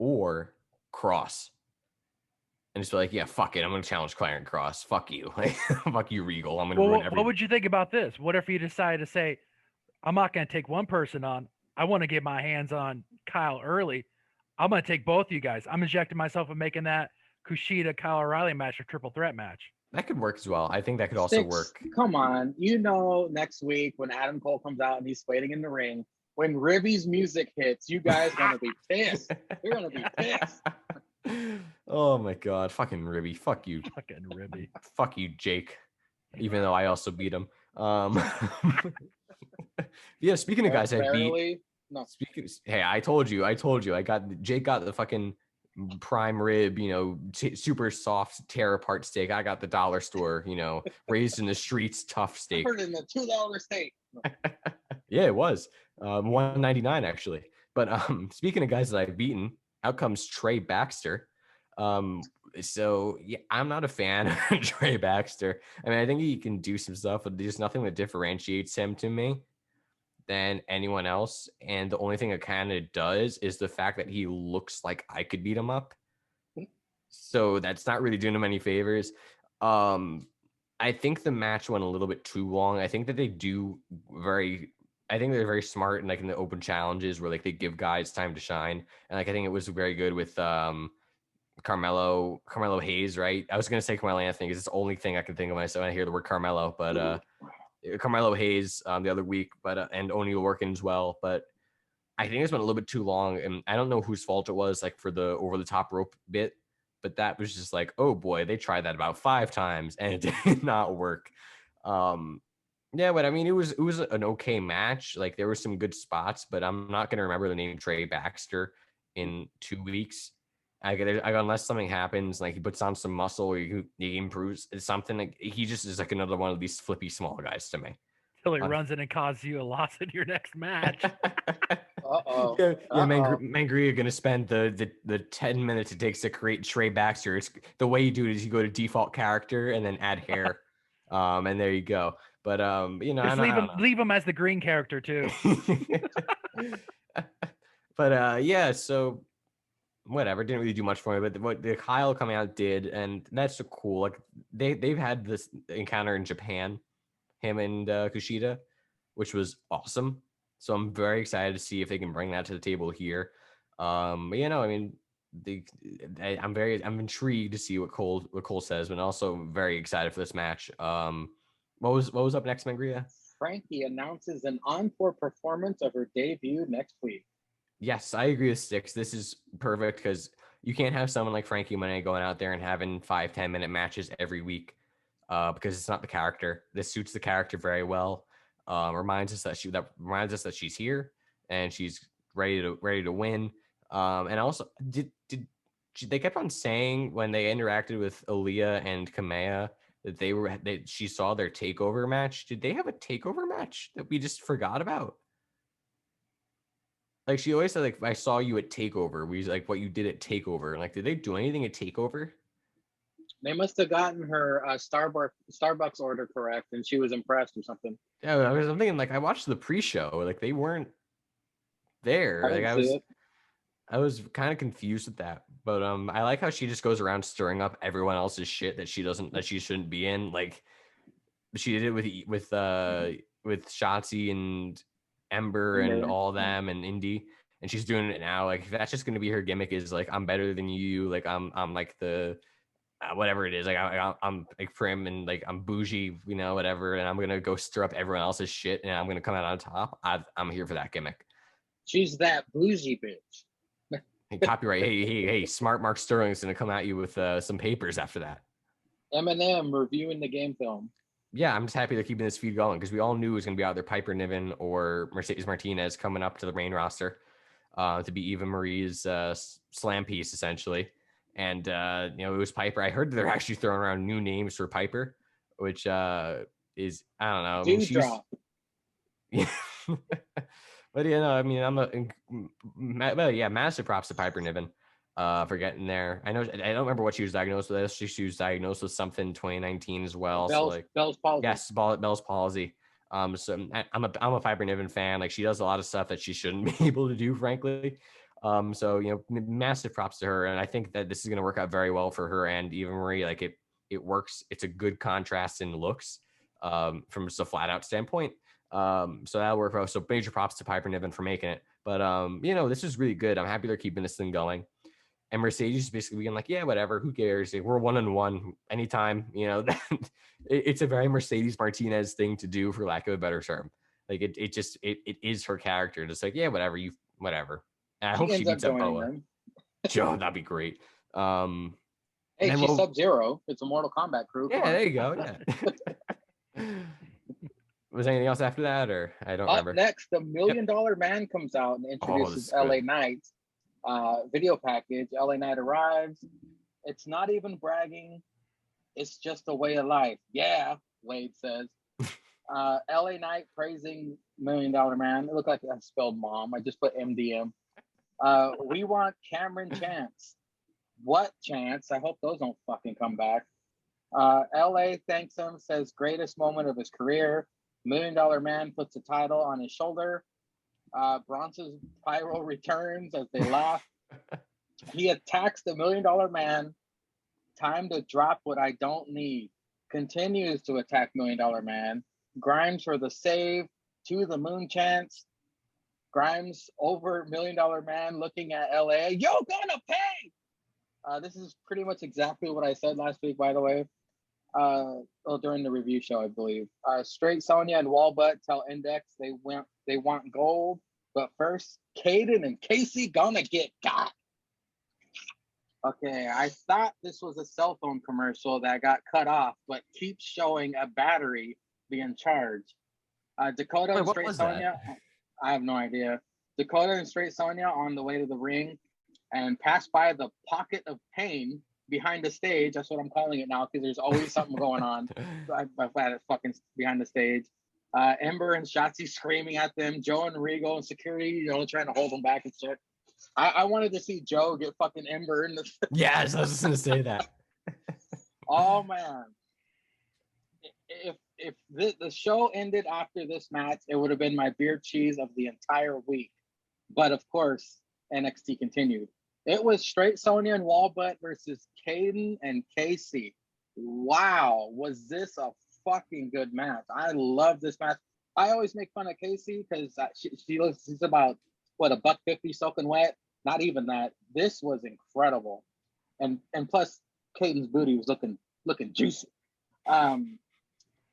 or Cross. And just be like, yeah, fuck it. I'm going to challenge Clarence Cross. Fuck you. Fuck you, Regal. I'm going to ruin everything. What would you think about this? What if you decide to say, I'm not going to take one person on. I want to get my hands on Kyle early. I'm going to take both you guys. I'm injecting myself in making that Kushida Kyle O'Reilly match a triple threat match. That could work as well. I think that could also work. Come on. You know, next week when Adam Cole comes out and he's waiting in the ring, when Ribby's music hits, you guys are going to be pissed. You're going to be pissed. Oh my god, fucking Ribby, fuck you. Fucking Ribby. Fuck you, Jake. Even though I also beat him. Yeah, speaking of guys I beat. No. Hey, I told you. Jake got the fucking prime rib, super soft tear apart steak. I got the dollar store, raised in the streets tough steak. I heard in the $2 steak. Yeah, it was $1.99 actually. But speaking of guys that I've beaten, out comes Trey Baxter. So yeah, I'm not a fan of Trey Baxter. I mean, I think he can do some stuff, but there's nothing that differentiates him to me than anyone else. And the only thing it kind of does is the fact that he looks like I could beat him up. So that's not really doing him any favors. I think the match went a little bit too long. I think that they're very smart and like in the open challenges where like they give guys time to shine. And like I think it was very good with Carmelo Hayes, right? I was gonna say Carmelo Anthony because it's the only thing I can think of when I hear the word Carmelo, but Carmelo Hayes the other week, but and O'Neal working as well. But I think it's been a little bit too long, and I don't know whose fault it was, like for the over the top rope bit, but that was just like, oh boy, they tried that about 5 times and it did not work. Yeah, but I mean, it was an okay match. Like there were some good spots, but I'm not gonna remember the name Trey Baxter in 2 weeks. Unless something happens, like he puts on some muscle or he improves, it's something like he just is like another one of these flippy small guys to me. Till he runs in and causes you a loss in your next match. Yeah, Mangria gonna spend the 10 minutes it takes to create Trey Baxter. It's the way you do it is you go to default character and then add hair, and there you go. But just leave him as the green character too. But yeah, so whatever, didn't really do much for me, but what the Kyle coming out did, and that's so cool. Like they've had this encounter in Japan, him and Kushida, which was awesome. So I'm very excited to see if they can bring that to the table here. But I mean, I'm intrigued to see what Cole says, but also very excited for this match. What was up next, Mangria? Frankie announces an encore performance of her debut next week. Yes, I agree with Stix. This is perfect because you can't have someone like Frankie Monet going out there and having 5-10 minute matches every week because it's not the character. This suits the character very well. Reminds us that she's here and she's ready to win. And also, they kept on saying when they interacted with Aaliyah and Kamea that she saw their takeover match. Did they have a takeover match that we just forgot about? Like she always said, like I saw you at Takeover. We like what you did at Takeover. Like, did they do anything at Takeover? They must have gotten her Starbucks order correct, and she was impressed or something. Yeah, I'm thinking like I watched the pre-show. Like they weren't there. I was kind of confused with that. But I like how she just goes around stirring up everyone else's shit that she shouldn't be in. Like she did it with Shotzi and Ember and all them and Indy, and she's doing it now. Like that's just gonna be her gimmick is like I'm better than you. Like I'm like the whatever it is. Like I'm like prim and like I'm bougie, whatever. And I'm gonna go stir up everyone else's shit, and I'm gonna come out on top. I'm here for that gimmick. She's that bougie bitch. Hey, copyright. Hey, smart Mark Sterling's gonna come at you with some papers after that. Eminem reviewing the game film. Yeah, I'm just happy they're keeping this feed going because we all knew it was going to be either Piper Niven or Mercedes Martinez coming up to the main roster to be Eva Marie's slam piece, essentially. And, it was Piper. I heard they're actually throwing around new names for Piper, which is, I don't know. Drop. Yeah. But, massive props to Piper Niven for getting there. I don't remember what she was diagnosed with. She was diagnosed with something in 2019 as well. Bell's palsy. Yes, Bell's palsy. So I'm a Piper Niven fan. Like she does a lot of stuff that she shouldn't be able to do, frankly. So massive props to her, and I think that this is going to work out very well for her and Eva Marie. Like it works. It's a good contrast in looks from just a flat out standpoint. So that'll work well. So major props to Piper Niven for making it. But this is really good. I'm happy they're keeping this thing going. And Mercedes is basically being like, yeah, whatever, who cares? We're 1-1 anytime. It's a very Mercedes Martinez thing to do, for lack of a better term. Like it is her character. Just like, yeah, whatever. And I hope she beats up Boa. Joe, that'd be great. Hey, she's Sub-Zero. It's a Mortal Kombat crew. Yeah, there you go. Yeah. Was anything else after that, or I don't remember? Next, the $1 Million Man comes out and introduces LA Knight. Video package. LA Knight arrives. It's not even bragging. It's just a way of life. Yeah, Wade says. LA Knight praising $1 Million Man. It looked like I spelled mom. I just put MDM. We want Cameron Chance. What Chance? I hope those don't fucking come back. LA thanks him, says greatest moment of his career. $1 Million Man puts the title on his shoulder. Bronze's pyro returns as they laugh. He attacks the $1 Million Man. Time to drop what I don't need. Continues to attack $1 Million Man. Grimes for the save. To the moon chance. Grimes over $1 Million Man looking at LA. You're gonna pay! This is pretty much exactly what I said last week, by the way. During the review show, I believe. Straight Sonya and Wallbutt tell Index they want gold, but first, Caden and Casey gonna get got. Okay, I thought this was a cell phone commercial that got cut off, but keeps showing a battery being charged. Dakota and Straight Sonya, I have no idea. Dakota and Straight Sonya on the way to the ring and pass by the pocket of pain behind the stage. That's what I'm calling it now because there's always something going on. I'm glad it's fucking behind the stage. Ember and Shotzi screaming at them. Joe and Regal and security, trying to hold them back and shit. I wanted to see Joe get fucking Ember in the. Yes, I was just gonna say that. Oh man, if the show ended after this match, it would have been my beer cheese of the entire week. But of course, NXT continued. It was straight Sonya and Wallbutt versus Caden and Casey. Wow, was this a fucking good match? I love this match. I always make fun of Casey because she's about what, $150 soaking wet. Not even that. This was incredible, and plus Caden's booty was looking juicy.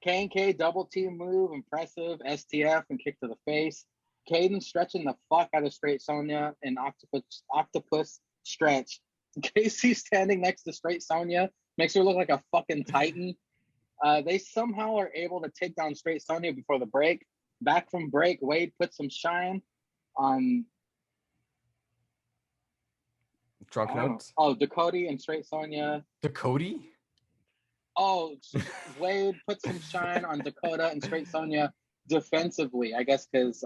K&K double team move, impressive. STF and kick to the face. Caden stretching the fuck out of straight Sonya and octopus stretch. Casey standing next to straight Sonya makes her look like a fucking titan. They somehow are able to take down straight Sonya before the break. Back from break, Wade puts some shine on Drunk notes. Dakota and straight Sonya. Dakota? Wade put some shine on Dakota and straight Sonya defensively, I guess, because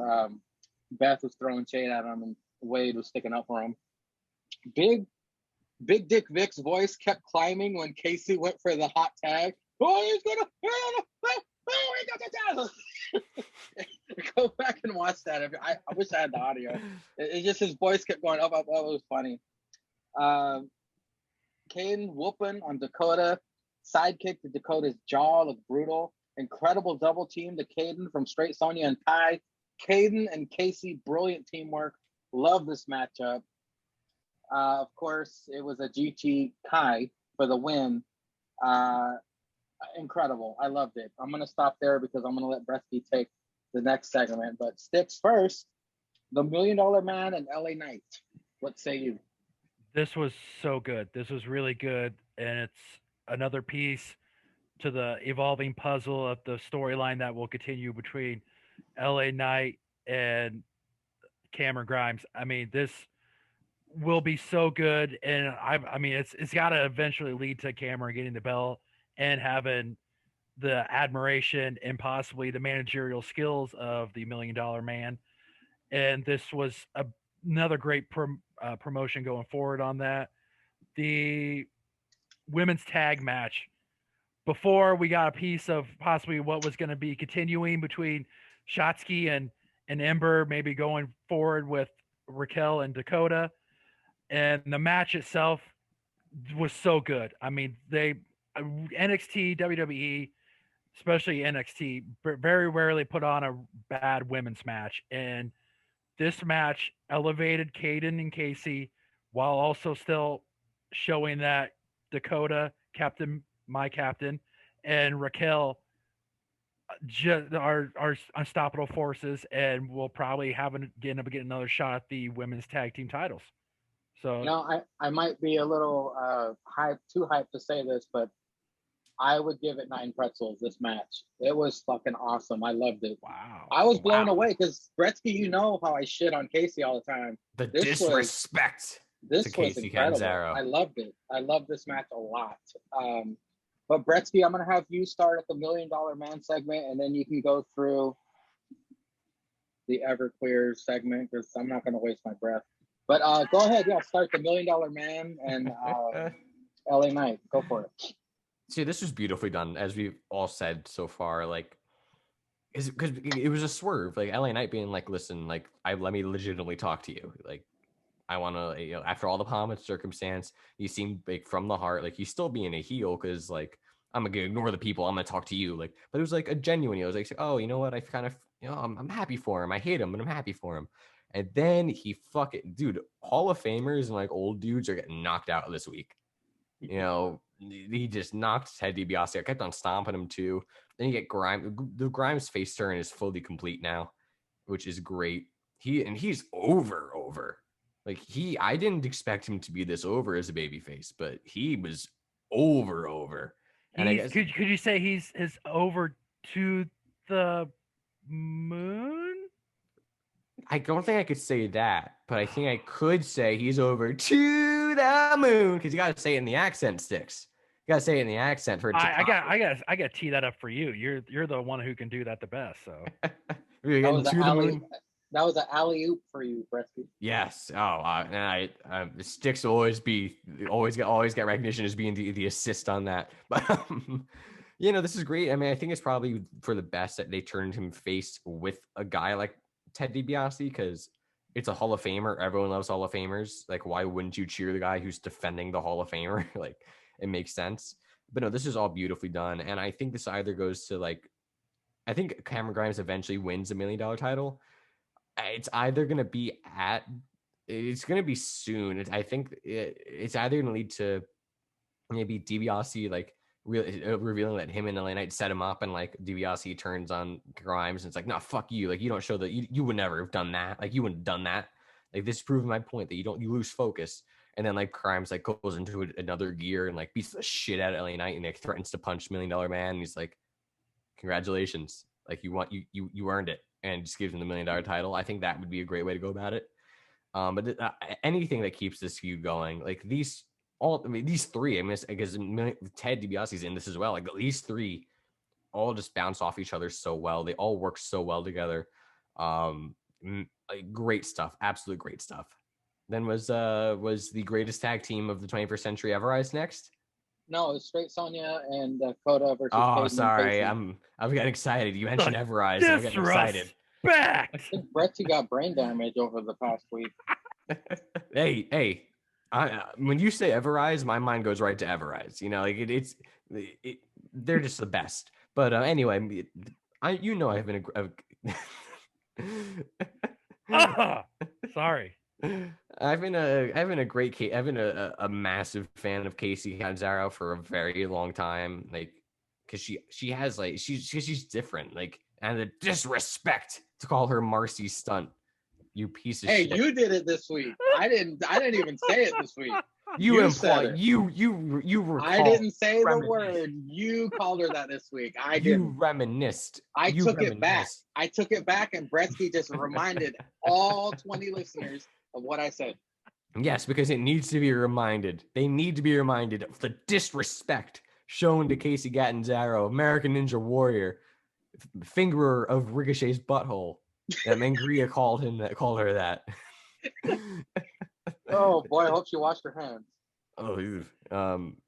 Beth was throwing shade at him and Wade was sticking up for him. Big Dick Vic's voice kept climbing when Casey went for the hot tag. Oh, he's gonna! Oh, he got the tag! Go back and watch that. I wish I had the audio. It's just his voice kept going up. It was funny. Caden whooping on Dakota. Sidekick to Dakota's jaw, looked brutal. Incredible double team to Caden from straight Sonya and Ty. Caden and Casey, brilliant teamwork. Love this matchup. Of course, it was a GT Kai for the win. Incredible. I loved it. I'm going to stop there because I'm going to let Brettzky take the next segment. But Sticks first, the $1 Million Man and LA Knight. What say you? This was so good. This was really good. And it's another piece to the evolving puzzle of the storyline that will continue between LA Knight and Cameron Grimes. I mean, this will be so good, and I mean, it's got to eventually lead to Cameron getting the belt and having the admiration and possibly the managerial skills of the $1 Million Man. And this was another great promotion going forward on that. The women's tag match. Before we got a piece of possibly what was going to be continuing between Shotzi and Ember, maybe going forward with Raquel and Dakota. And the match itself was so good. I mean, NXT, WWE, especially NXT, very rarely put on a bad women's match. And this match elevated Caden and Casey while also still showing that Dakota, my captain, and Raquel just are unstoppable forces, and will probably end up getting another shot at the women's tag team titles. So I might be a little too hyped to say this, but I would give it 9 pretzels. This match, it was fucking awesome. I loved it. Wow, I was blown away because Brettzky, you know how I shit on Casey all the time. This disrespect. This to was Casey incredible. Catanzaro. I loved it. I loved this match a lot. But Brettzky, I'm gonna have you start at the $1 Million Man segment, and then you can go through the Everclear segment because I'm not gonna waste my breath. But go ahead, start the $1 Million Man and LA Knight. Go for it. See, this was beautifully done, as we've all said so far. Like, because it was a swerve. Like LA Knight being like, "Listen, like, let me legitimately talk to you. Like, I want to, after all the pomp and circumstance, you seem like from the heart. Like, he's still being a heel because, like, I'm gonna ignore the people. I'm gonna talk to you. Like, but it was like a genuine. It was like, oh, you know what? I kind of, I'm happy for him. I hate him, but I'm happy for him. And then he dude, Hall of Famers and like old dudes are getting knocked out this week. He just knocked Ted DiBiase. I kept on stomping him too. Then you get Grimes. The Grimes face turn is fully complete now, which is great. He's over. Like I didn't expect him to be this over as a babyface, but he was over. And I guess could you say he's over to the moon? I don't think I could say that, but I think I could say he's over to the moon because you got to say it in the accent, Sticks. You got to say it in the accent for it to I got to tee that up for you. You're the one who can do that the best. So that was an alley-oop for you, Brettzky. Yes. Sticks will always get recognition as being the assist on that. But this is great. I mean, I think it's probably for the best that they turned him face with a guy like Ted DiBiase because it's a Hall of Famer. Everyone loves Hall of Famers. Like, why wouldn't you cheer the guy who's defending the Hall of Famer? Like, it makes sense. But no, this is all beautifully done. And I think this either goes to like, I think Cameron Grimes eventually wins a $1 million title. It's either going to be it's going to be soon. I think it's either going to lead to maybe DiBiase like revealing that him and LA Knight set him up, and like DiBiase turns on Grimes and it's like, no, fuck you. Like, you don't show that you would never have done that. Like, you wouldn't have done that. Like, this is proving my point that you lose focus. And then like Grimes like goes into another gear and like beats the shit out of LA Knight and like threatens to punch $1 Million Man. And he's like, congratulations. Like, you earned it, and just gives him the $1 Million title. I think that would be a great way to go about it. But anything that keeps this feud going, like these three, I mean, I guess Ted DiBiase's in this as well. Like, these three all just bounce off each other so well. They all work so well together. Like, great stuff. Absolute great stuff. Then was the greatest tag team of the 21st century Everrise next? No, it's straight Sonya and Coda versus. Oh, Peyton sorry. and I've got excited. You mentioned Everrise. I'm getting excited. Back. I think Brettzky got brain damage over the past week. Hey. When you say Everrise, my mind goes right to Everrise. You know, like they're just the best. But anyway, I have been Sorry. I've been a massive fan of Casey Catanzaro for a very long time. Like, because she has like she's different. Like, and the disrespect to call her Marcy Stunt. You piece of shit. Hey, you did it this week. I didn't even say it this week. You said it. You recall. I didn't say the word. You called her that this week. I didn't. You reminisced. I took it back. I took it back, and Brettzky just reminded all 20 listeners of what I said. Yes, because it needs to be reminded. They need to be reminded of the disrespect shown to Casey Catanzaro, American Ninja Warrior, fingerer of Ricochet's butthole. That Mangria called her that. Oh boy, I hope she washed her hands. Oh, dude.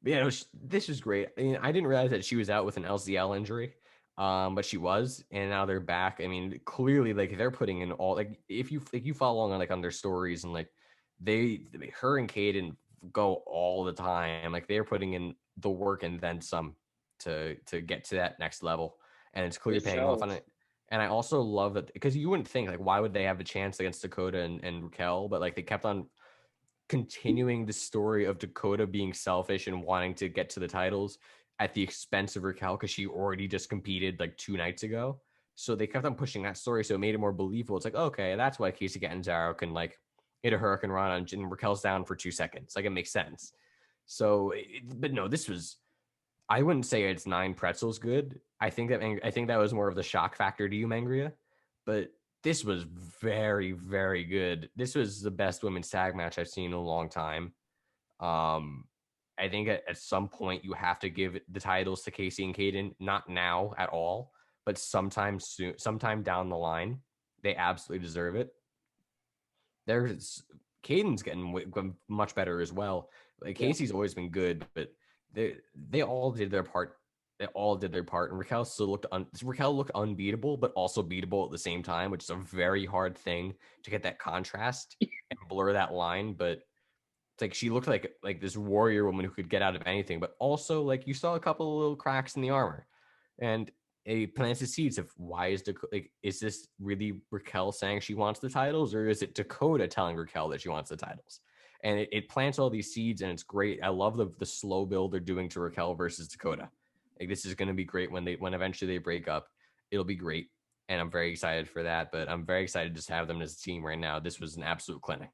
Yeah, this is great. I mean, I didn't realize that she was out with an LCL injury, but she was, and now they're back. I mean, clearly, like, they're putting in all, like, if you follow along on like on their stories, and like her and Caden go all the time. Like, they're putting in the work and then some to get to that next level, and it's clearly paying off on it. And I also love that, because you wouldn't think, like, why would they have a chance against Dakota and Raquel? But like, they kept on continuing the story of Dakota being selfish and wanting to get to the titles at the expense of Raquel, because she already just competed like 2 nights ago. So they kept on pushing that story, so it made it more believable. It's like, okay, that's why Casey Catanzaro can like hit a Hurricane Run and Raquel's down for 2 seconds. Like, it makes sense. So, but no, this was, I wouldn't say it's 9 pretzels good. I think that was more of the shock factor to you, Mangria. But this was very, very good. This was the best women's tag match I've seen in a long time. I think at some point you have to give the titles to Casey and Caden. Not now at all, but sometime soon, sometime down the line. They absolutely deserve it. Caden's getting much better as well. Like, Casey's always been good, but they all did their part. They all did their part, and Raquel looked unbeatable, but also beatable at the same time, which is a very hard thing to get that contrast and blur that line. But it's like, she looked like this warrior woman who could get out of anything, but also, like, you saw a couple of little cracks in the armor, and it plants the seeds of is this really Raquel saying she wants the titles, or is it Dakota telling Raquel that she wants the titles? And it plants all these seeds, and it's great. I love the slow build they're doing to Raquel versus Dakota. Like, this is going to be great when eventually they break up. It'll be great, and I'm very excited for that. But I'm very excited to just have them as a team right now. This was an absolute clinic.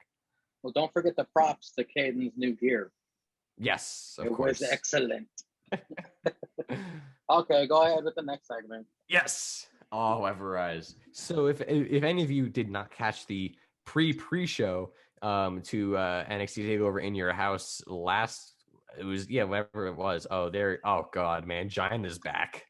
Well, don't forget the props to Caden's new gear. Yes, of course. It was excellent. Okay, go ahead with the next segment. Yes. Oh, Everrise. So if any of you did not catch the pre-show to NXT TakeOver in your house whatever it was. Oh God, man, Gina's back.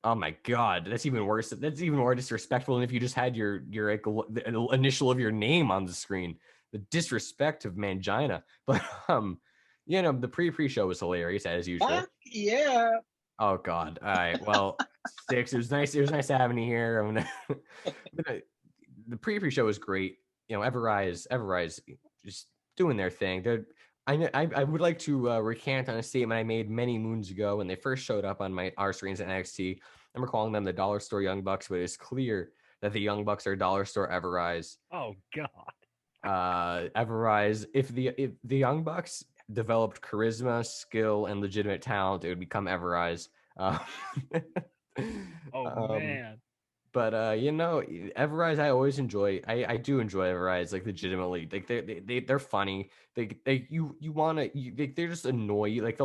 Oh my God, that's even worse. That's even more disrespectful than if you just had your the initial of your name on the screen. The disrespect of Mangina. But the pre-show was hilarious as usual. Fuck yeah. Oh God. All right. Well, Stix, it was nice having you here. The pre-show was great. Everrise just doing their thing. I would like to recant on a statement I made many moons ago when they first showed up on our screens at NXT. I remember calling them the Dollar Store Young Bucks, but it's clear that the Young Bucks are Dollar Store Everrise. Oh God. Everrise. If the Young Bucks developed charisma, skill, and legitimate talent, it would become Everrise. Oh man. But Everrise I always enjoy. I do enjoy Everrise, like legitimately. Like they're funny. They're just annoying. Like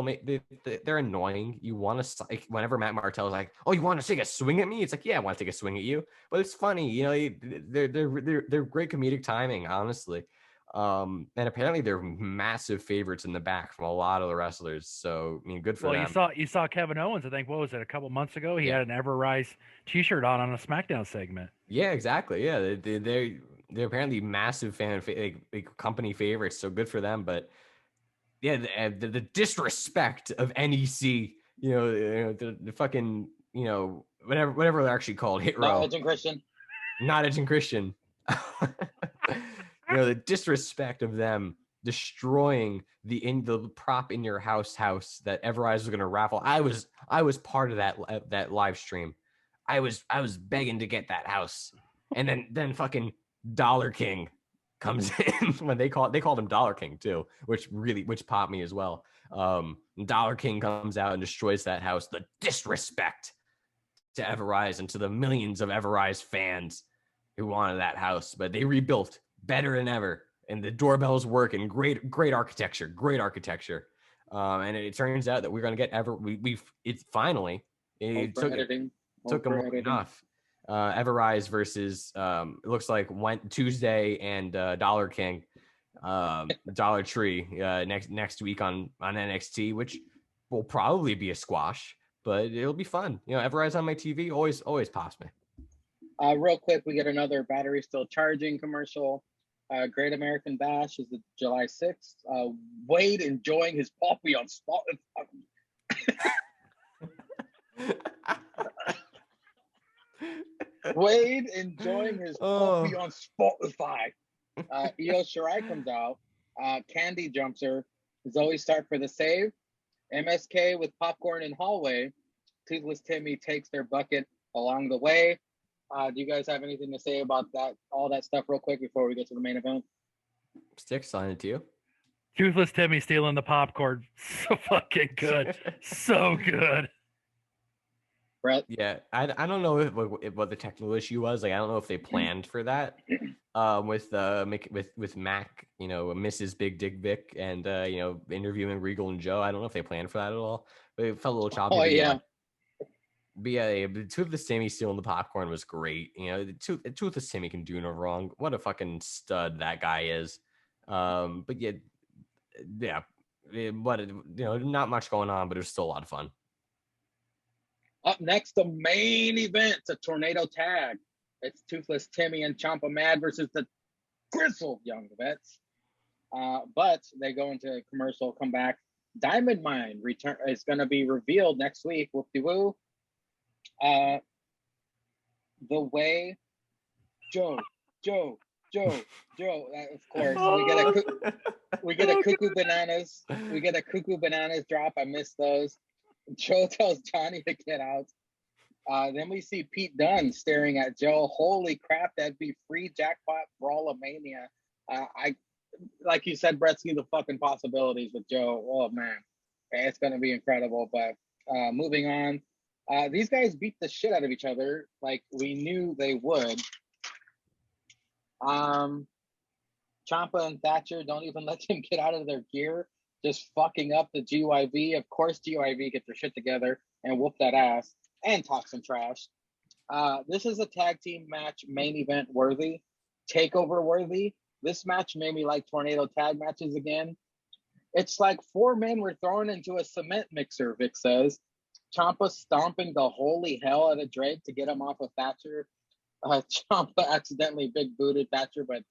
they're annoying. You want to like whenever Matt Martell's like, oh, you want to take a swing at me? It's like, yeah, I want to take a swing at you. But it's funny, they're great comedic timing, honestly. And apparently they're massive favorites in the back from a lot of the wrestlers. So I mean, good for them. You saw Kevin Owens. I think what was it, a couple months ago? He Yeah. had an Everrise T-shirt on a SmackDown segment. Yeah, exactly. Yeah, they're apparently massive company favorites. So good for them. But yeah, the disrespect of NEC. The fucking whatever they're actually called, Hit Row. Not Edge and Christian. Not Edge and Christian. The disrespect of them destroying the prop in your house that Everrise was going to raffle. I was part of that live stream. I was begging to get that house, and then fucking Dollar King comes in when they called him Dollar King too, which popped me as well. Dollar King comes out and destroys that house. The disrespect to Everrise and to the millions of Everrise fans who wanted that house, but they rebuilt better than ever, and the doorbells work and great architecture. And it turns out that we're going to get it's finally it took them long enough. Everrise versus it looks like Tuesday and Dollar King, Dollar Tree next week on NXT, which will probably be a squash, but it'll be fun. Everrise on my TV always pops me. Real quick, we get another battery still charging commercial. Great American Bash is July 6th. Wade enjoying his puppy on spot. Wade enjoying his puppy on Spotify. Io Shirai comes out. Candy jumps her. Zoe Stark for the save. MSK with popcorn in hallway. Toothless Timmy takes their bucket along the way. Do you guys have anything to say about all that stuff real quick before we get to the main event? Stick, sign it to you. Toothless Timmy stealing the popcorn. So fucking good. So good. Brett? Yeah, I don't know what the technical issue was. Like, I don't know if they planned for that with Mac, Mrs. Big Dick Vic, and interviewing Regal and Joe. I don't know if they planned for that at all. But it felt a little choppy. Oh yeah. But yeah, Toothless Timmy stealing the popcorn was great. Toothless Timmy can do no wrong. What a fucking stud that guy is. But not much going on, but it was still a lot of fun. Up next, the main event, a tornado tag. It's Toothless Timmy and Ciampa Mad versus the grizzled Young Vets. But they go into a commercial, come back. Diamond Mine return is going to be revealed next week. Whoop-de-woo. The way Joe. Of course, we get a cuckoo bananas. We get a cuckoo bananas drop. I missed those. Joe tells Johnny to get out. Then we see Pete Dunne staring at Joe. Holy crap, that'd be free jackpot Brawlamania. I like you said, Brettzky, the fucking possibilities with Joe. Oh man, it's gonna be incredible. But moving on. These guys beat the shit out of each other like we knew they would. Ciampa and Thatcher don't even let them get out of their gear, just fucking up the GYV. Of course, GYV get their shit together and whoop that ass and talk some trash. This is a tag team match, main event worthy, takeover worthy. This match made me like tornado tag matches again. It's like 4 men were thrown into a cement mixer, Vic says. Ciampa stomping the holy hell out of Drake to get him off of Thatcher. Ciampa accidentally big booted Thatcher, but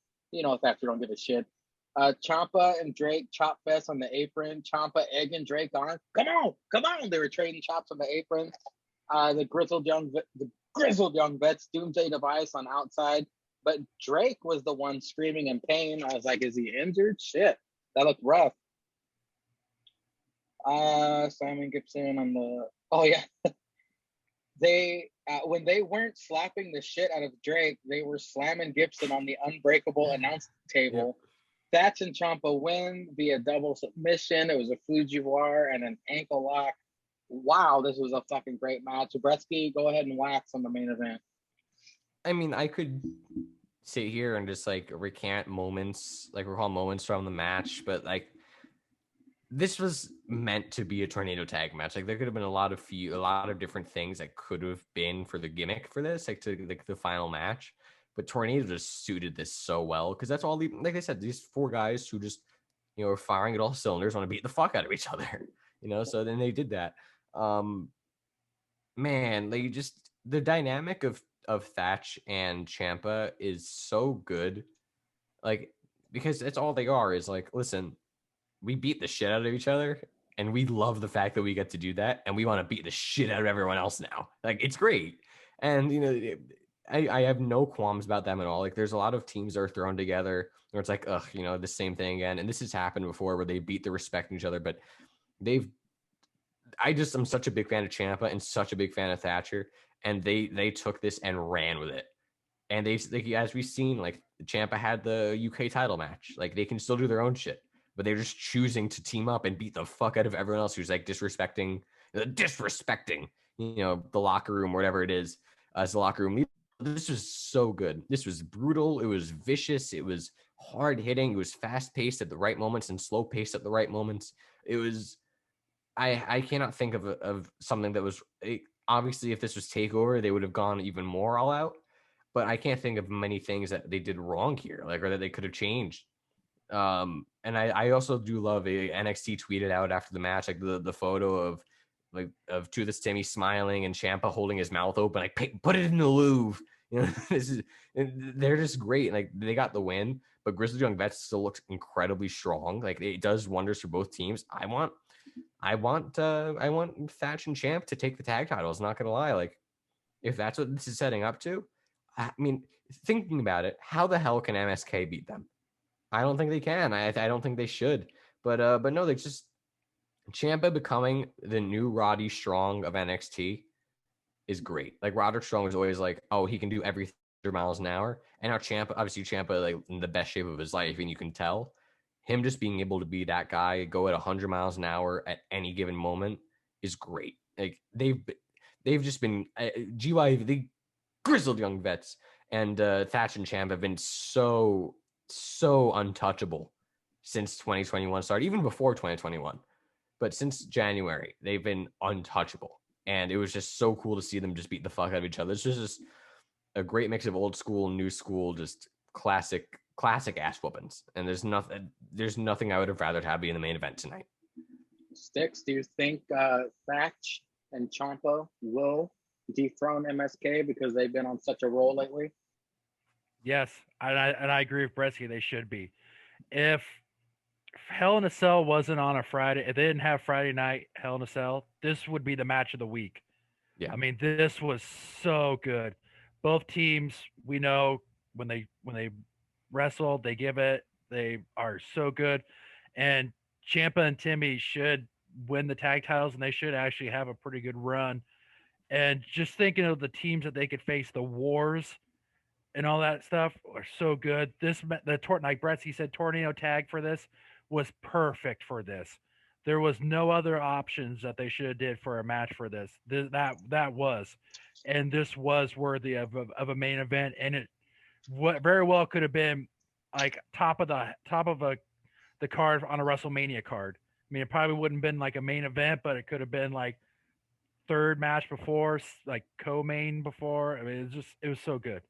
Thatcher don't give a shit. Ciampa and Drake chop fest on the apron. Ciampa egging Drake on. Come on! They were trading chops on the apron. The grizzled young vets, Doomsday Device on outside. But Drake was the one screaming in pain. I was like, is he injured? Shit, that looked rough. Simon Gibson on the. Oh yeah, they when they weren't slapping the shit out of Drake, they were slamming Gibson on the unbreakable announce table. Yep. Thatch and Ciampa win via double submission. It was a Fujiwara and an ankle lock. Wow, this was a fucking great match. Brettzky, go ahead and wax on the main event. I mean, I could sit here and just like recant moments, like recall moments from the match, but like this was meant to be a tornado tag match. Like there could have been a lot of different things that could have been for the gimmick for this, like to like the final match. But tornado just suited this so well because that's all the, like I said, these four guys who just, you know, are firing at all cylinders, want to beat the fuck out of each other, you know. So then they did that. Man, like just the dynamic of Thatch and Ciampa is so good, like because that's all they are is like, listen, we beat the shit out of each other and we love the fact that we get to do that and we want to beat the shit out of everyone else now. Like it's great. And you know, I have no qualms about them at all. Like there's a lot of teams that are thrown together where it's like, ugh, you know, the same thing again. And this has happened before where they beat the respect in each other, but I'm such a big fan of Ciampa and such a big fan of Thatcher, and they took this and ran with it. And they, like, as we've seen, like Ciampa had the UK title match. Like they can still do their own shit, but they're just choosing to team up and beat the fuck out of everyone else who's like disrespecting, you know, the locker room, whatever it is, as the locker room. This was so good. This was brutal. It was vicious. It was hard hitting. It was fast paced at the right moments and slow paced at the right moments. It was. I cannot think of something that was obviously if this was TakeOver, they would have gone even more all out. But I can't think of many things that they did wrong here, like or that they could have changed. And I also do love NXT tweeted out after the match, like the photo of To the Timmy smiling and Ciampa holding his mouth open, like put it in the Louvre. You know, they're just great. Like they got the win, but Grizzled Young Vets still looks incredibly strong. Like it does wonders for both teams. I want Thatch and Champ to take the tag titles. Not gonna lie, like if that's what this is setting up to, I mean, thinking about it, how the hell can MSK beat them? I don't think they can. I don't think they should. But no, they just Ciampa becoming the new Roddy Strong of NXT is great. Like Roderick Strong was always like, oh, he can do everything 100 miles an hour, and now Ciampa, obviously Ciampa, like in the best shape of his life, and you can tell. Him just being able to be that guy, go at 100 miles an hour at any given moment is great. Like they've just been the Grizzled Young Vets and Thatch and Champ have been so untouchable since 2021 started, even before 2021. But since January, they've been untouchable. And it was just so cool to see them just beat the fuck out of each other. It's just a great mix of old school, new school, just classic ass whoopings. And there's nothing I would have rather have be in the main event tonight. Stix, do you think Thatch and Ciampa will dethrone MSK because they've been on such a roll lately? Yes, and I agree with Brettzky. They should be. If Hell in a Cell wasn't on a Friday, if they didn't have Friday night Hell in a Cell, this would be the match of the week. Yeah, I mean, this was so good. Both teams, we know when they wrestle, they give it. They are so good, and Ciampa and Timmy should win the tag titles, and they should actually have a pretty good run. And just thinking of the teams that they could face, the Wars and all that stuff are so good. Like Brettzky said, tornado tag for this was perfect for this. There was no other options that they should have did for a match for this. That was, and this was worthy of a main event, and it very well could have been like top of the card on a WrestleMania card. I mean, it probably wouldn't have been like a main event, but it could have been like third match before, like co-main before. I mean, it was so good.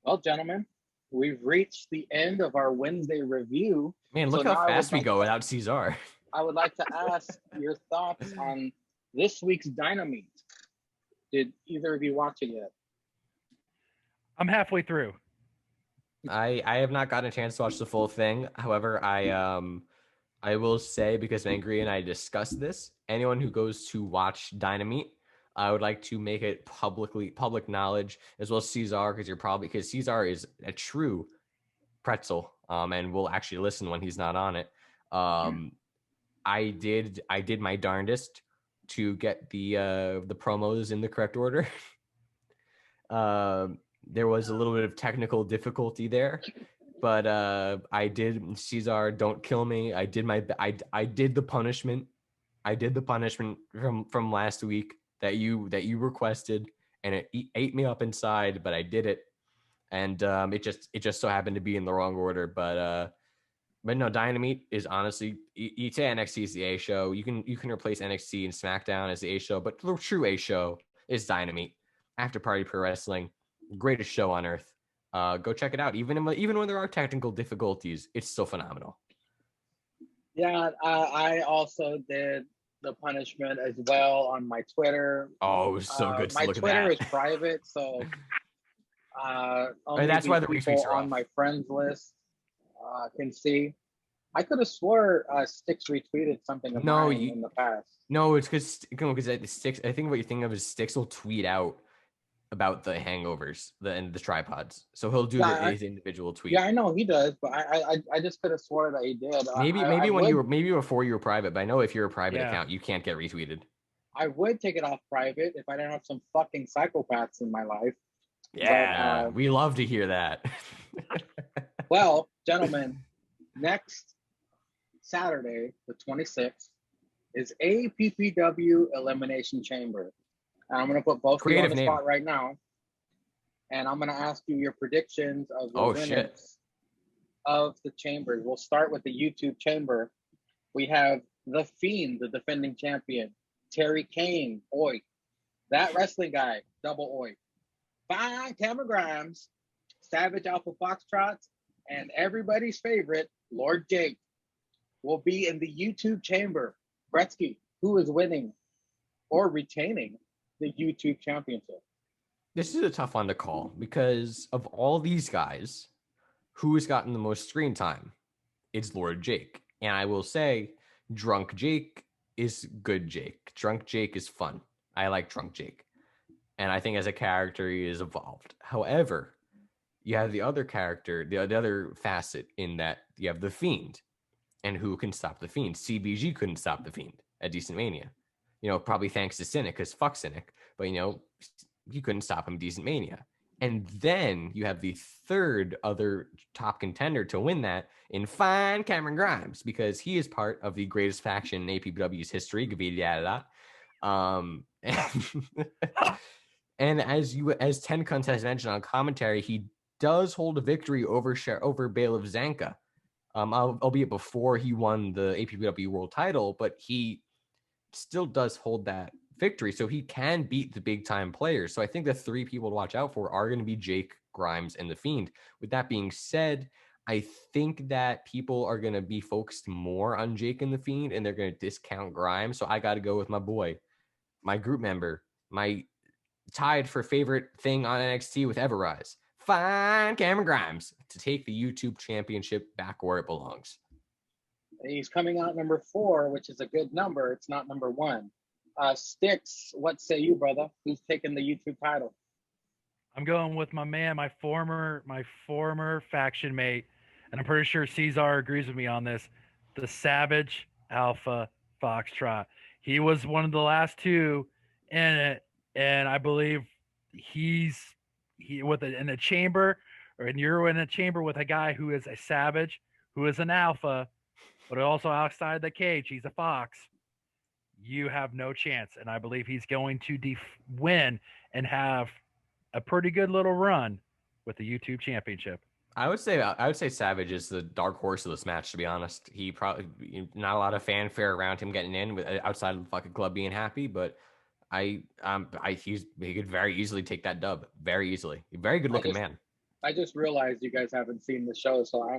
Well, gentlemen, we've reached the end of our Wednesday review. Man, look how fast we go without Ceizar. I would like to ask your thoughts on this week's Dynamite. Did either of you watch it yet? I'm halfway through. I have not gotten a chance to watch the full thing. However, I will say, because Angry and I discussed this, anyone who goes to watch Dynamite, I would like to make it public knowledge, as well as Ceizar, because Ceizar is a true pretzel, and will actually listen when he's not on it. I did my darndest to get the promos in the correct order. There was a little bit of technical difficulty there, but I did. Ceizar, don't kill me. I did I did the punishment. I did the punishment from last week that you requested, and it ate me up inside, but I did it, and it just so happened to be in the wrong order. But no, Dynamite is honestly, you say NXT is the A show. You can replace NXT and SmackDown as the A show, but the true A show is Dynamite. After Party Pro Wrestling, greatest show on earth. Go check it out. Even when there are technical difficulties, it's still phenomenal. Yeah, I also did the punishment as well on my Twitter. Oh, it was so good to my look Twitter at that. is private, so only that's why the people retweets are on off. my friends list can see. I could have swore Stix retweeted something of mine in the past. No, it's because Stix. I think what you're thinking of is Stix will tweet out about the hangovers, the tripods. So he'll do his individual tweet. Yeah, I know he does, but I just could have swore that he did. Maybe before you were private, but I know if you're a private account, you can't get retweeted. I would take it off private if I didn't have some fucking psychopaths in my life. Yeah, we love to hear that. Well, gentlemen, next Saturday, the 26th, is APPW Elimination Chamber. And I'm going to put both of you on the spot right now. And I'm going to ask you your predictions of the winners of the chambers. We'll start with the YouTube chamber. We have The Fiend, the defending champion. Terry Kane, oi. That wrestling guy, double oi. Fine Cameron Grimes, Savage Alpha Foxtrot, and everybody's favorite, Lord Jake, will be in the YouTube chamber. Brettzky, who is winning or retaining the YouTube championship? This is a tough one to call because of all these guys, who has gotten the most screen time? It's Lord Jake. And I will say, Drunk Jake is good Jake. Drunk Jake is fun. I like Drunk Jake. And I think as a character, he is evolved. However, you have the other character, the other facet in that you have the Fiend. And who can stop the Fiend? CBG couldn't stop the Fiend at Decent Mania. Probably thanks to Cynic, because fuck Cynic. But, you couldn't stop him Decent Mania. And then you have the third other top contender to win that in fine Cameron Grimes, because he is part of the greatest faction in APW's history. And as Ten Cunt has mentioned on commentary, he does hold a victory over Bailiff Zanka. Albeit before he won the APPW world title, but he still does hold that victory, so he can beat the big time players. So I think the three people to watch out for are going to be Jake, Grimes, and the Fiend. With that being said, I think that people are going to be focused more on Jake and the Fiend, and they're going to discount Grimes. So I got to go with my boy, my group member, my tied for favorite thing on NXT with Everrise, fine Cameron Grimes, to take the YouTube championship back where it belongs. He's coming out number 4, which is a good number. It's not number 1. Stix, what say you, brother? Who's taking the YouTube title? I'm going with my man, my former faction mate, and I'm pretty sure Ceizar agrees with me on this. The Savage Alpha Foxtrot. He was one of the last two in it, and I believe he in a chamber, and you're in a chamber with a guy who is a savage, who is an alpha, but also outside the cage, he's a fox. You have no chance, and I believe he's going to win and have a pretty good little run with the YouTube championship. I would say Savage is the dark horse of this match, to be honest. He probably not a lot of fanfare around him getting in outside of the fucking club being happy, but he could very easily take that dub, very easily. Very good looking man. I just realized you guys haven't seen the show, so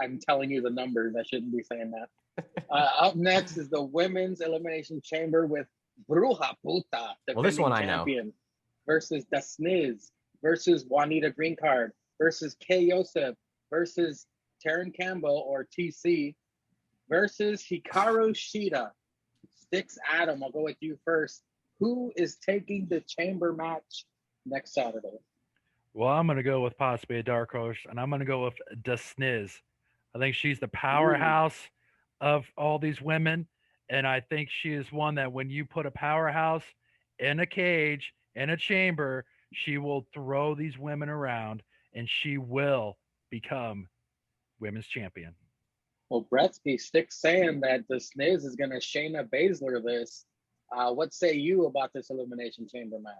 I'm telling you the numbers. I shouldn't be saying that. Up next is the Women's Elimination Chamber with Bruja Puta, this one champion, I know, versus The Sniz, versus Juanita Greencard, versus Kay Yosef, versus Taryn Campbell or TC, versus Hikaru Shida. Stix, Adam, I'll go with you first. Who is taking the chamber match next Saturday? Well, I'm going to go with possibly a dark horse, and I'm going to go with the Sniz. I think she's the powerhouse of all these women, and I think she is one that when you put a powerhouse in a cage, in a chamber, she will throw these women around, and she will become women's champion. Well, Brettzky sticks saying that the Sniz is going to Shayna Baszler this. What say you about this Elimination Chamber match?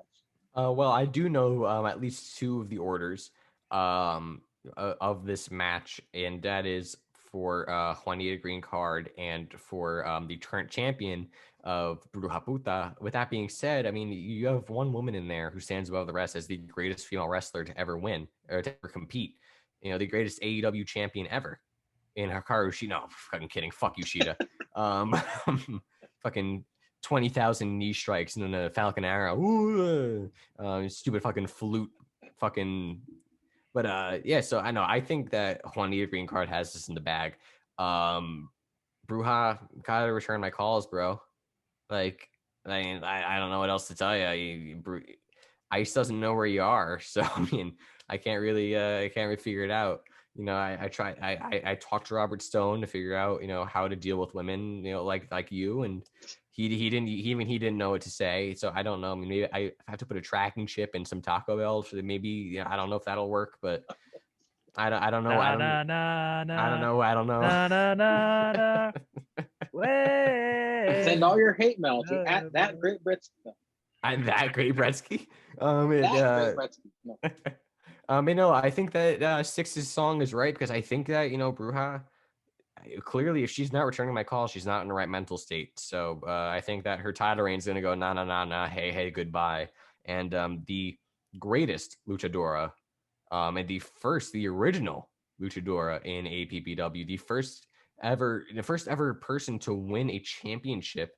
Well, I do know at least two of the orders of this match, and that is for Juanita Green Card and for the current champion of Bruja Puta. With that being said, I mean, you have one woman in there who stands above the rest as the greatest female wrestler to ever win or to ever compete. You know, the greatest AEW champion ever in Hikaru Shida. No, fucking kidding. Fuck you, Shida. Fucking 20,000 knee strikes and then a Falcon Arrow. Ooh, stupid fucking flute. Fucking. But yeah, so I think that Juanita Green Card has this in the bag. Bruja, gotta return my calls, bro. Like, I don't know what else to tell you. Ice doesn't know where you are, so I mean, I can't really figure it out. You know, I talked to Robert Stone to figure out, you know, how to deal with women, you know, like you, and he didn't know what to say. So I don't know. I mean, maybe I have to put a tracking chip in some Taco Bell, so that maybe, you know, I don't know if that'll work, but I don't know. I don't know. Send all your hate mail to at that Great Brettzky. I'm that Great Brettzky. Great Brettzky. No. You know, I think that Stix's song is right, because I think that, you know, Bruja, clearly, if she's not returning my call, she's not in the right mental state. So I think that her title reign is going to go nah, hey, goodbye. And the greatest luchadora, and the original luchadora in APPW, the first ever person to win a championship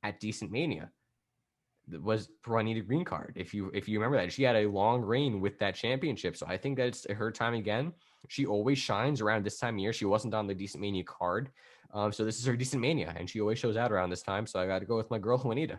at Decent Mania, was Juanita Green Card. If you remember that, she had a long reign with that championship. So I think that it's her time again. She always shines around this time of year. She wasn't on the Decent Mania card. So this is her Decent Mania, and she always shows out around this time. So I got to go with my girl, Juanita.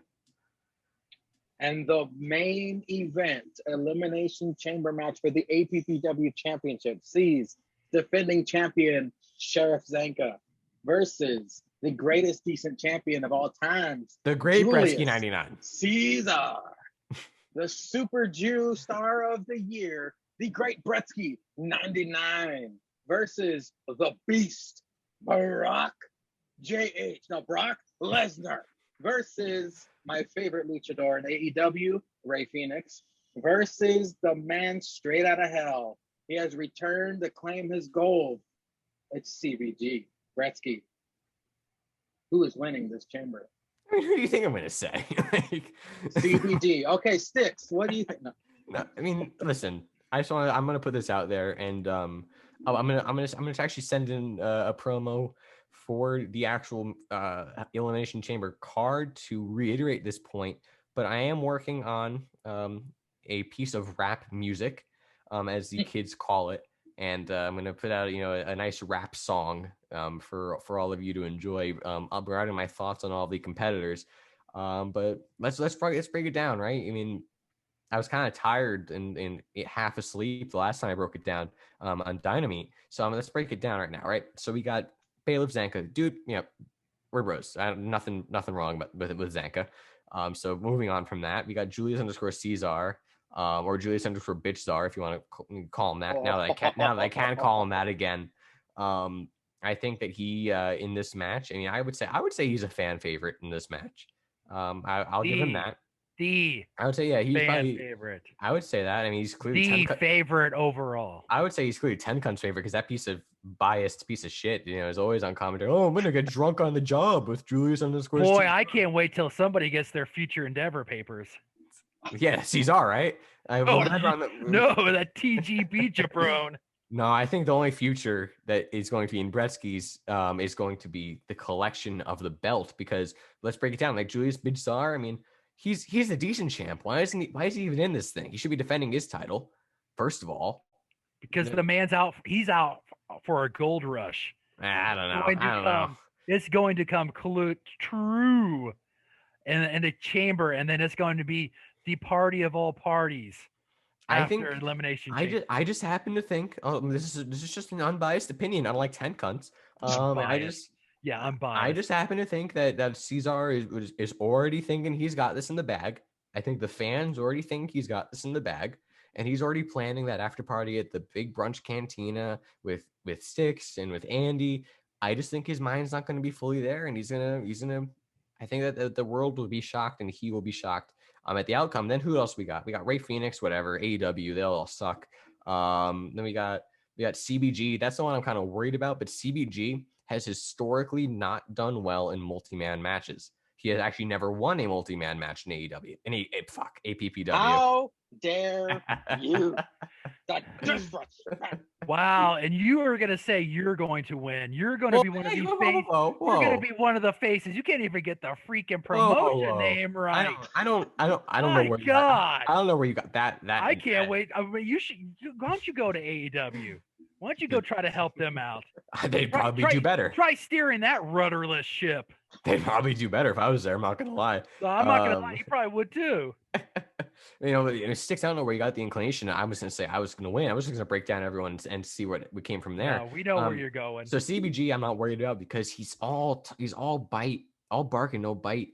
And the main event, Elimination Chamber match for the APPW Championship, sees defending champion Sheriff Zanka versus the greatest decent champion of all times, the Great Brettzky 99. Ceizar, the Super Jew star of the year, the Great Brettzky 99 versus the Beast, Brock Lesnar versus my favorite luchador in AEW, Rey Fenix, versus the man straight out of hell. He has returned to claim his gold. It's CBG, Brettzky. Who is winning this chamber? I mean, who do you think I'm going to say? CBG. Okay, Stix. What do you think? No, I mean, listen. I'm going to put this out there, and I'm going to actually send in a promo for the actual Elimination Chamber card to reiterate this point. But I am working on a piece of rap music, as the kids call it. And I'm going to put out, you know, a nice rap song for all of you to enjoy. Regarding my thoughts on all the competitors. But let's break it down, right? I mean, I was kind of tired and half asleep the last time I broke it down on Dynamite. So let's break it down right now, right? So we got Bailiff Zanka, dude. You know, we're bros. Nothing wrong with Zanka. So moving on from that, we got Julius_Ceizar. Or Julius _Bitchzar, if you want to call him that. Now that I can call him that again. I think that he in this match. I mean, I would say he's a fan favorite in this match. I'll give him that. I would say, yeah, he's fan favorite. I would say that. I mean, he's clearly the favorite overall. I would say he's clearly 10 Cunt's favorite, because that piece of biased piece of shit, you know, is always on commentary. Oh, I'm gonna get drunk on the job with Julius _. Boy, I can't wait till somebody gets their future endeavor papers. Yeah, Ceizar, right? That TGB jabron. No, I think the only future that is going to be in Brettzky's is going to be the collection of the belt, because let's break it down. Like Julius Ceizar, I mean, he's a decent champ. Why is he even in this thing? He should be defending his title, first of all. Because the man's out. He's out for a gold rush. I don't know. It's going to come true. in the chamber, and then it's going to be the party of all parties I think after elimination chamber. I just happen to think, this is just an unbiased opinion, unlike 10 cunts. Biased. Yeah, I'm I biased. just happen to think that Ceizar is already thinking he's got this in the bag. I think the fans already think he's got this in the bag, and he's already planning that after party at the big brunch cantina with Stix and with Andy. I just think his mind's not going to be fully there, and he's gonna. I think that the world will be shocked, and he will be shocked at the outcome. Then who else we got? We got Ray Phoenix, whatever, AEW, they'll all suck. Then we got CBG. That's the one I'm kind of worried about, but CBG has historically not done well in multi-man matches. He has actually never won a multi-man match in AEW. APPW. How dare you? The disrespect. Wow, and you are going to say you're going to win. You're going to be one of these faces. You're going to be one of the faces. You can't even get the freaking promotion name right. I don't know where you God. I don't know where you got that. I can't wait. I mean, why don't you go to AEW? Why don't you go try to help them out? They'd probably do better. Try steering that rudderless ship. They'd probably do better if I was there. I'm not gonna lie. So I'm not gonna lie. You probably would too. Sticks. I don't know where you got the inclination. I was gonna say I was gonna win. I was just gonna break down everyone and see what we came from there. No, we know where you're going. So CBG, I'm not worried about because he's all bite, all bark and no bite.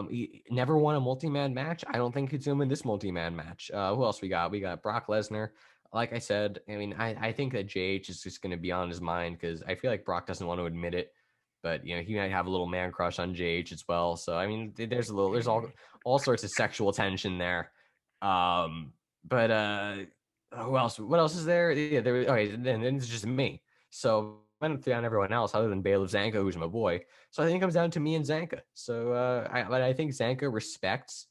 He never won a multi-man match. I don't think he's gonna win this multi-man match. Who else we got? We got Brock Lesnar. Like I said, I mean, I think that JH is just going to be on his mind because I feel like Brock doesn't want to admit it, but he might have a little man crush on JH as well. So I mean, there's all sorts of sexual tension there. But who else? What else is there? Yeah, okay, then it's just me. So I went down everyone else other than Bailiff Zanka, who's my boy. So I think it comes down to me and Zanka. So I think Zanka respects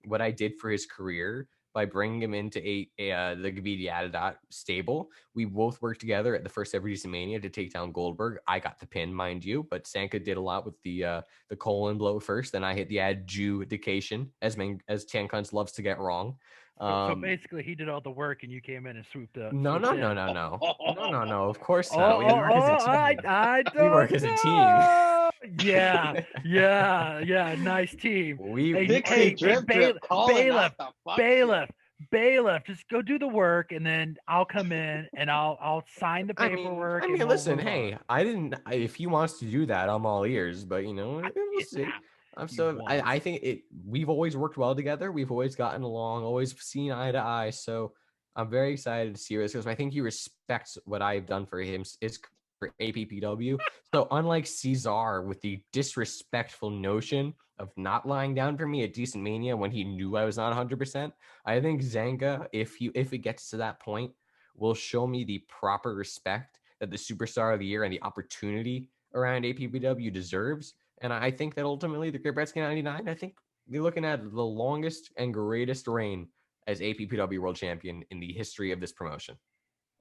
what I did for his career by bringing him into the Gvidiadadot stable. We both worked together at the first ever DC Mania to take down Goldberg. I got the pin, mind you, but Sanka did a lot with the colon blow first. Then I hit the adjudication, as Tankons loves to get wrong. So basically, he did all the work, and you came in and swooped up. No. Of course not. We work as a team. Yeah. Nice team. Bailiff, just go do the work, and then I'll come in and I'll sign the paperwork. I mean, listen, hey, if he wants to do that, I'm all ears. But we'll see. I think we've always worked well together. We've always gotten along, always seen eye to eye. So I'm very excited to see this because I think he respects what I've done for him for APPW. So unlike Ceizar with the disrespectful notion of not lying down for me at Decent Mania when he knew I was not 100%, I think Zanka, if it gets to that point, will show me the proper respect that the Superstar of the Year and the opportunity around APPW deserves. And I think that ultimately the Great Brettzky 99, I think you're looking at the longest and greatest reign as APPW World Champion in the history of this promotion.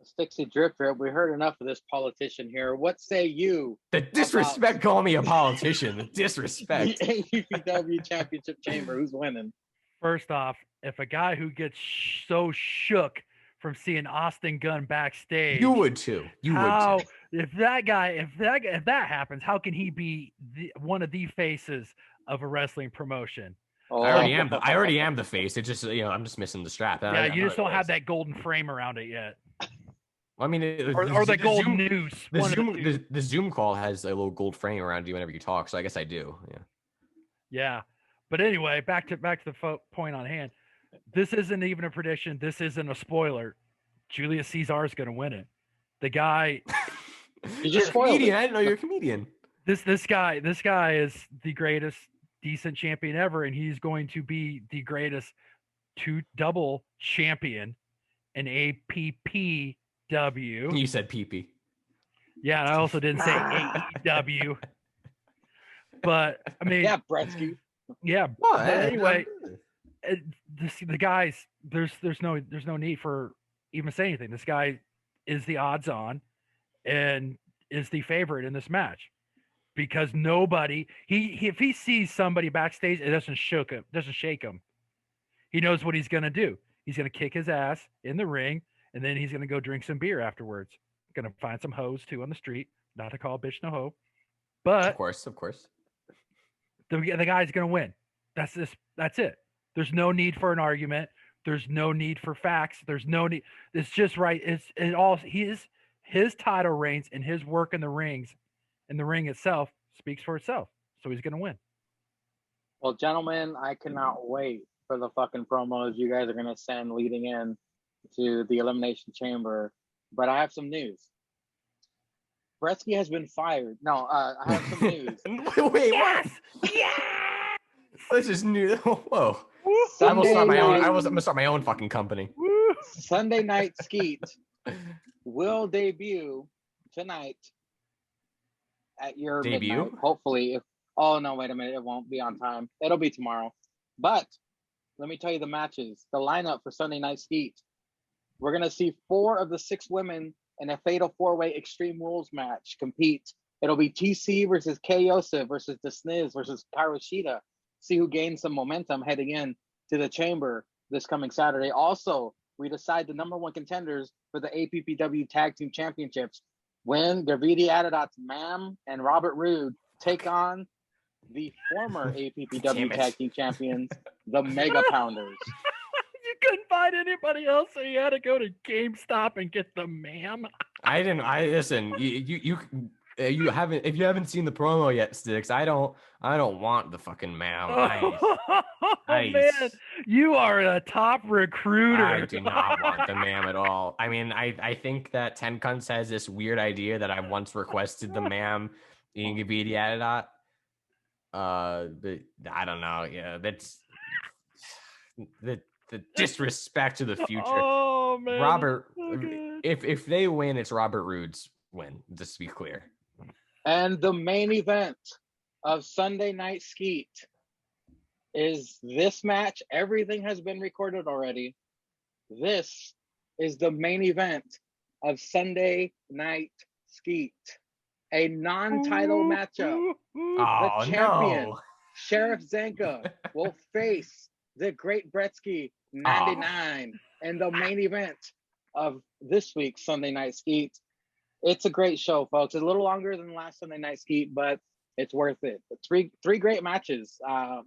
Stixy Drip Drip, we heard enough of this politician here. What say you? The disrespect, call me a politician. The disrespect. The APPW Championship Chamber, who's winning? First off, if a guy who gets so shook from seeing Austin Gunn backstage, you would too. If that happens, how can he be one of the faces of a wrestling promotion? Oh. I already am the face. It's just I'm just missing the strap. Yeah, you just don't have that golden frame around it yet. I mean, or the gold noose. The Zoom call has a little gold frame around you whenever you talk, so I guess I do. Yeah. But anyway, back to the point on hand. This isn't even a prediction. This isn't a spoiler. Julius Caesar is going to win it. The guy. You're a comedian. I didn't know you're a comedian. This guy is the greatest decent champion ever, and he's going to be the greatest double champion in APPW. You said PP. Yeah, and I also didn't say AEW. But I mean, yeah, Brettzky. Yeah. But anyway, the guys, there's no need for even say anything. This guy is the odds on and is the favorite in this match because nobody if he sees somebody backstage, it doesn't shake him. He knows what he's gonna do. He's gonna kick his ass in the ring, and then he's gonna go drink some beer afterwards. Gonna find some hoes too on the street. Not to call a bitch no hoe, but of course, the guy's gonna win. That's it. There's no need for an argument. There's no need for facts. There's no need. It's just right. His title reigns and his work in the ring itself speaks for itself. So he's gonna win. Well, gentlemen, I cannot wait for the fucking promos you guys are gonna send leading in to the Elimination Chamber. But I have some news. Brettzky has been fired. No, I have some news. Wait, Yes! what? Yeah! This is new. Whoa. Sunday I'm night- gonna start my own fucking company. Sunday Night Skeet will debut tonight at your Debut? midnight. Hopefully, oh no, wait a minute, it won't be on time. It'll be tomorrow. But let me tell you the matches, the lineup for Sunday Night Skeet. We're gonna see 4 of the 6 women in a fatal 4-way Extreme Rules match compete. It'll be TC versus Kay Yosef versus The Sniz versus Karushita. See who gains some momentum heading in to the chamber this coming Saturday. Also, we decide the number 1 contenders for the APPW Tag Team Championships when Gravity Adidas Ma'am and Robert Roode take on the former Damn APPW it. Tag Team Champions, the Mega Pounders. You couldn't find anybody else, so you had to go to GameStop and get the ma'am. I didn't. I listen. You haven't. If you haven't seen the promo yet, Sticks, I don't want the fucking ma'am. Oh man, you are a top recruiter. I do not want the ma'am at all. I mean, I think that Ten Cunts has this weird idea that I once requested the ma'am in Gavidia. But I don't know. Yeah, that's the disrespect to the future. Oh man, Robert, so good. if they win, it's Robert Roode's win. Just to be clear. And the main event of Sunday Night Skeet is this match. Everything has been recorded already. This is the main event of Sunday Night Skeet, a non-title matchup. Oh The champion, no! Sheriff Zanka, will face the Great Brettzky 99 in the main event of this week's Sunday Night Skeet. It's a great show, folks. It's a little longer than last Sunday Night Skeet, but it's worth it. Three great matches,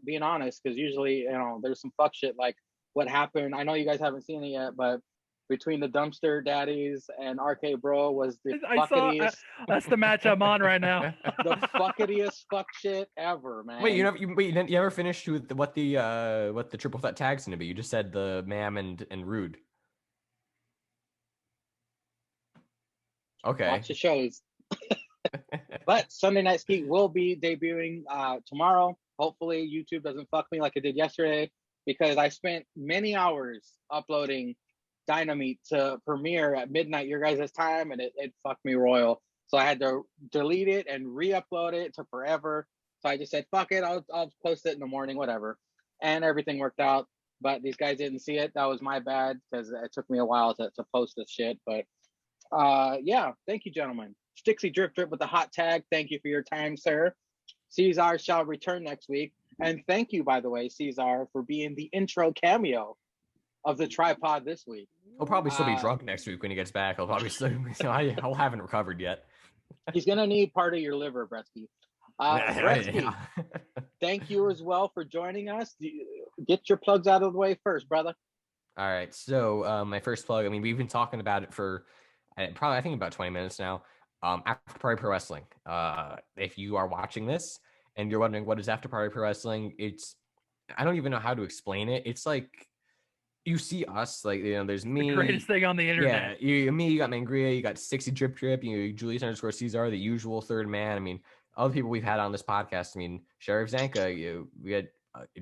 being honest, because usually, there's some fuck shit like what happened. I know you guys haven't seen it yet, but between the Dumpster Daddies and RK Bro was the fucketiest. That's the match I'm on right now. The fucketiest fuck shit ever, man. Wait, you never finished with what the triple threat tag's gonna be? You just said the Ma'am and Rude. Okay. Watch the shows. But Sunday Night Skeet will be debuting tomorrow. Hopefully YouTube doesn't fuck me like it did yesterday, because I spent many hours uploading Dynamite to premiere at midnight your guys' time, and it fucked me royal. So I had to delete it and re-upload it. It took forever. So I just said, fuck it, I'll post it in the morning, whatever. And everything worked out. But these guys didn't see it. That was my bad, because it took me a while to post this shit. But yeah, thank you, gentlemen. Stixy Drip Drip with the hot tag. Thank you for your time, sir. Ceizar shall return next week. And thank you, by the way, Ceizar, for being the intro cameo of the tripod this week. He'll probably still be drunk next week when he gets back. He'll probably still, I haven't recovered yet. He's gonna need part of your liver, Brettzky. Brettzky, thank you as well for joining us. Get your plugs out of the way first, brother. All right. So my first plug. I mean, we've been talking about it for probably I think about 20 minutes now. After Party Pro Wrestling. If you are watching this and you're wondering what is After Party Pro Wrestling, I don't even know how to explain it. It's like you see us, like, there's me, the greatest thing on the internet. Yeah, you got Mangria, you got Stixy Drip Drip, Julius _ Ceizar, the usual third man. I mean, other people we've had on this podcast. I mean, Sheriff Zanka, we had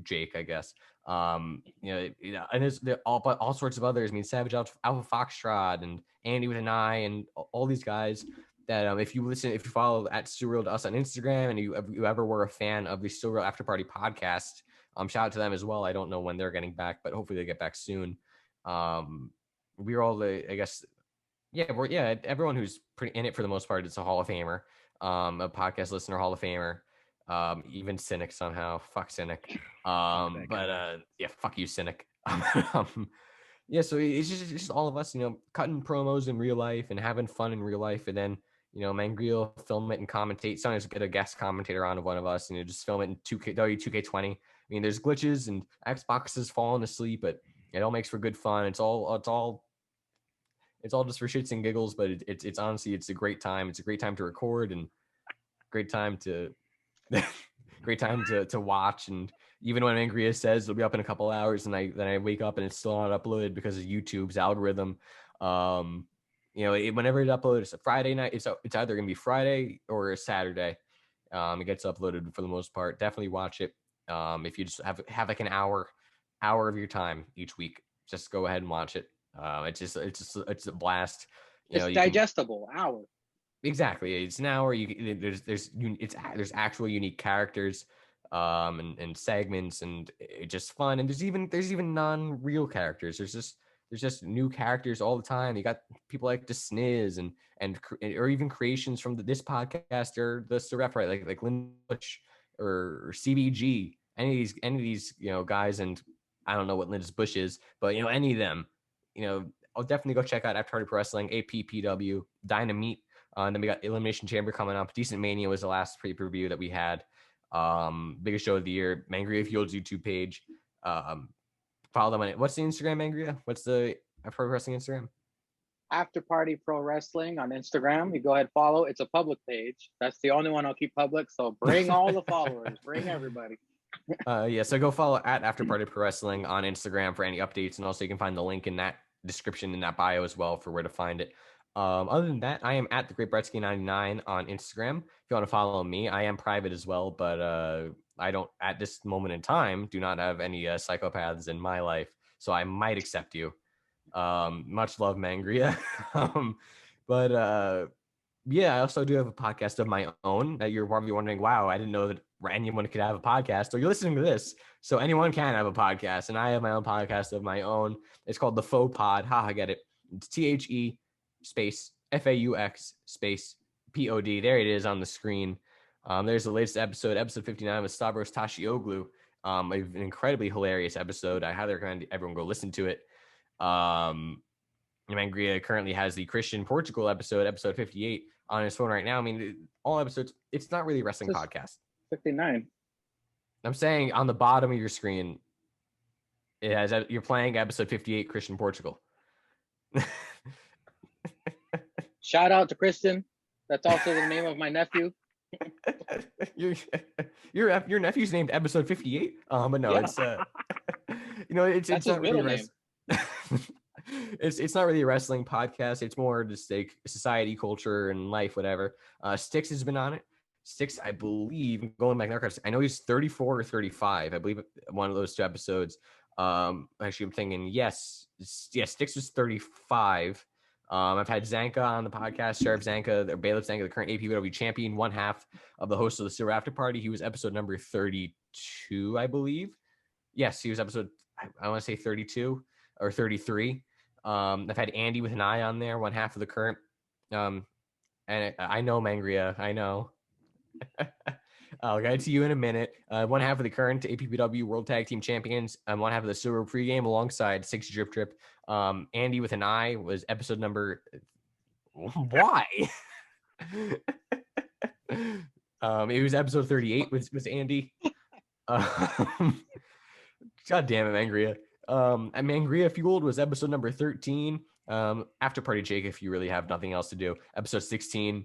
Jake, I guess. And there's all sorts of others. I mean, Savage Alpha Foxtrot and Andy with an I and all these guys that if you follow at Still Real to us on Instagram, and you ever were a fan of the Still Real After Party podcast, shout out to them as well. I don't know when they're getting back, but hopefully they get back soon. We're all everyone who's pretty in it for the most part. It's a Hall of Famer, a podcast listener, Hall of Famer. Even Cynic somehow. Fuck Cynic. Fuck you, Cynic. So it's just all of us, cutting promos in real life and having fun in real life, and then Mangria will film it and commentate. Sometimes get a guest commentator on of one of us, just film it in 2K20 mean, there's glitches and Xbox is falling asleep, but it all makes for good fun. It's all just for shits and giggles, but it's honestly, it's a great time. It's a great time to record and great time to great time to watch. And even when Angria says it'll be up in a couple hours, and then I wake up and it's still not uploaded because of YouTube's algorithm. Whenever it uploads, it's a Friday night. It's either gonna be Friday or a Saturday. It gets uploaded for the most part. Definitely watch it. If you just have like an hour of your time each week, just go ahead and watch it. It's a blast. It's digestible. Hour. Exactly. It's an hour. There's actual unique characters, and segments, and it's just fun. And there's even non-real characters. There's just new characters all the time. You got people like the Sniz or even creations from this podcast or the Seraph, right? Like Lynn Butch or CBG. Any of these guys, and I don't know what Linda's Bush is, but any of them, I'll definitely go check out After Party Pro Wrestling, APPW, Dynamite. And then we got Elimination Chamber coming up. Decent Mania was the last pay-per-view that we had. Biggest show of the year. Mangria Field's YouTube page. Follow them on it. What's the Instagram, Mangria? What's the After Party Wrestling Instagram? After Party Pro Wrestling on Instagram. You go ahead, follow. It's a public page. That's the only one I'll keep public. So bring all the followers. Bring everybody. So go follow at After Party Pro Wrestling on Instagram for any updates, and also you can find the link in that description in that bio as well for where to find it. Other than that, I am at the Great Brettzky 99 on Instagram. If you want to follow me, I am private as well, but I don't, at this moment in time, do not have any psychopaths in my life, so I might accept you. Much love, Mangria. I also do have a podcast of my own that you're probably wondering, wow, I didn't know that anyone could have a podcast. So you're listening to this, so anyone can have a podcast, and I have my own podcast of my own. It's called The Faux Pod. I get it. It's THE space FAUX space POD. There it is on the screen. There's the latest episode 59 with Stavros Tashioglu. An incredibly hilarious episode. I highly recommend everyone go listen to it. Mangria currently has the Christian Portugal episode 58 on his phone right now. I mean, all episodes, it's not really a wrestling podcast. 59. I'm saying on the bottom of your screen, it has, you're playing episode 58, Christian Portugal. Shout out to Kristen. That's also the name of my nephew. Your nephew's named episode 58. But no, Yeah. it's not really it's not really a wrestling podcast. It's more just like society, culture, and life, whatever. Stix has been on it. Stix, I believe, going back now, I know he's 34 or 35. I believe one of those two episodes. Actually, I'm thinking yes, Stix was 35. I've had Zanka on the podcast, Sheriff Zanka, or Bailiff Zanka, the current APPW champion, one half of the host of the Silver After Party. He was episode number 32, I believe. Yes, he was episode, I want to say 32 or 33. I've had Andy with an eye on there, one half of the current. And I know, Mangria, I know. I'll get to you in a minute. One half of the current APPW World Tag Team Champions, and one half of the Silver pregame alongside Stixy Drip Drip. Andy with an eye was episode number. Why? It was episode 38 with Andy. God damn it, Mangria. And Mangria Fueled was episode number 13. After Party Jake, if you really have nothing else to do. Episode 16.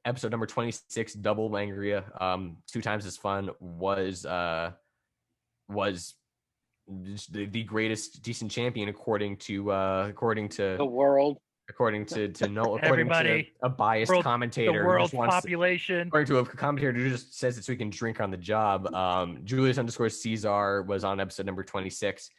Episode number 26, Double Mangria, 2 times as fun, was the greatest decent champion according to the world, according to Everybody, a biased commentator, the world's population, according to a commentator who just says it so he can drink on the job. Julius _ Ceizar was on episode number 26.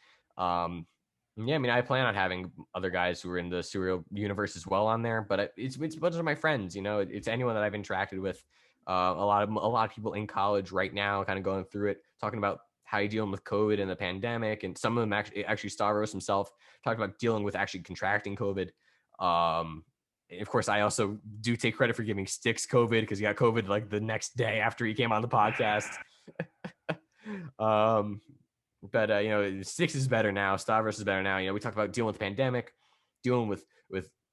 Yeah, I mean, I plan on having other guys who are in the serial universe as well on there, but it's a bunch of my friends. It's anyone that I've interacted with. A lot of people in college right now, kind of going through it, talking about how you're dealing with COVID and the pandemic, and some of them actually Stavros himself talked about dealing with actually contracting COVID. Of course, I also do take credit for giving Stix COVID because he got COVID like the next day after he came on the podcast. But Stix is better now. Stavros is better now. We talk about dealing with the pandemic, dealing with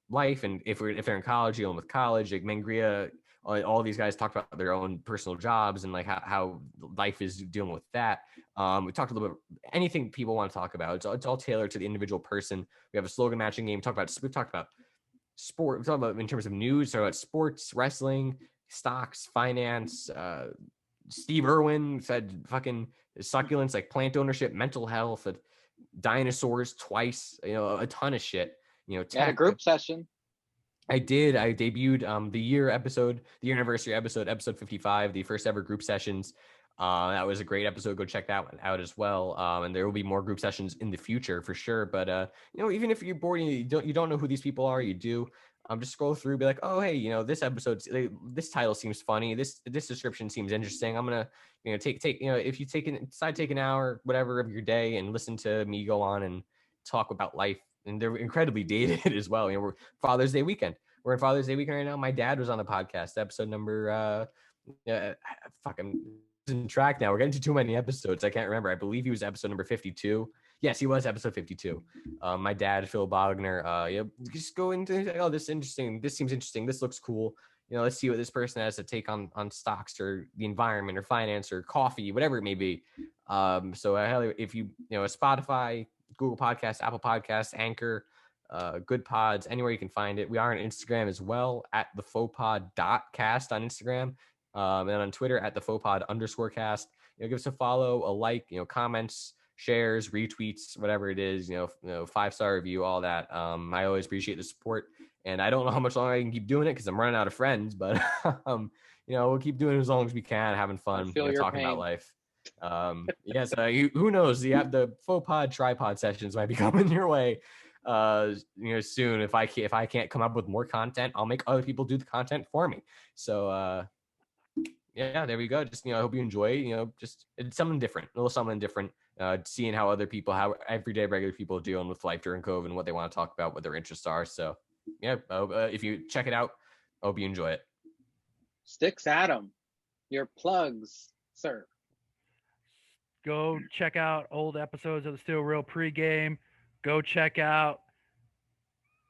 life, and if they're in college, dealing with college. Like Mangria, all these guys talked about their own personal jobs and like how life is dealing with that. We talked a little bit anything people want to talk about. It's all tailored to the individual person. We have a slogan matching game. We've talked about sport. We talked about in terms of news. Talk about sports, wrestling, stocks, finance. Steve Irwin said fucking succulents, like plant ownership, mental health, dinosaurs twice. A ton of shit. You had a group session. I did. I debuted the year anniversary episode 55, the first ever group sessions. That was a great episode. Go check that one out as well. And there will be more group sessions in the future for sure. But even if you're bored and you don't know who these people are, you do. Just scroll through, be like, oh hey, this episode, this title seems funny. This description seems interesting. I'm gonna take if you decide take an hour, whatever of your day, and listen to me go on and talk about life. And they're incredibly dated as well. We're Father's Day weekend. We're in Father's Day weekend right now. My dad was on the podcast, episode number fucking in track now. We're getting to too many episodes. I can't remember. I believe he was episode number 52. Yes, he was episode 52. My dad, Phil Bogner, just go into, oh, this is interesting. This seems interesting. This looks cool. Let's see what this person has to take on stocks or the environment or finance or coffee, whatever it may be. So I highly, if you, Spotify, Google Podcasts, Apple Podcasts, Anchor, Good Pods, anywhere you can find it. We are on Instagram as well at thefauxpod.cast on Instagram. And on Twitter at @thefauxpod_cast. Give us a follow, a like, comments, shares, retweets, whatever it is, 5-star review, all that. I always appreciate the support, and I don't know how much longer I can keep doing it because I'm running out of friends, but we'll keep doing it as long as we can, having fun, talking about life. Yes, who knows? The faux pod tripod sessions might be coming your way soon. If I can't come up with more content, I'll make other people do the content for me. So yeah, there we go. Just I hope you enjoy. Just it's something different, a little something different. Seeing how how everyday regular people are dealing with life during COVID and what they want to talk about, what their interests are. So yeah, if you check it out, I hope you enjoy it. Stix Adam, your plugs, sir. Go check out old episodes of the Still Real pregame. Go check out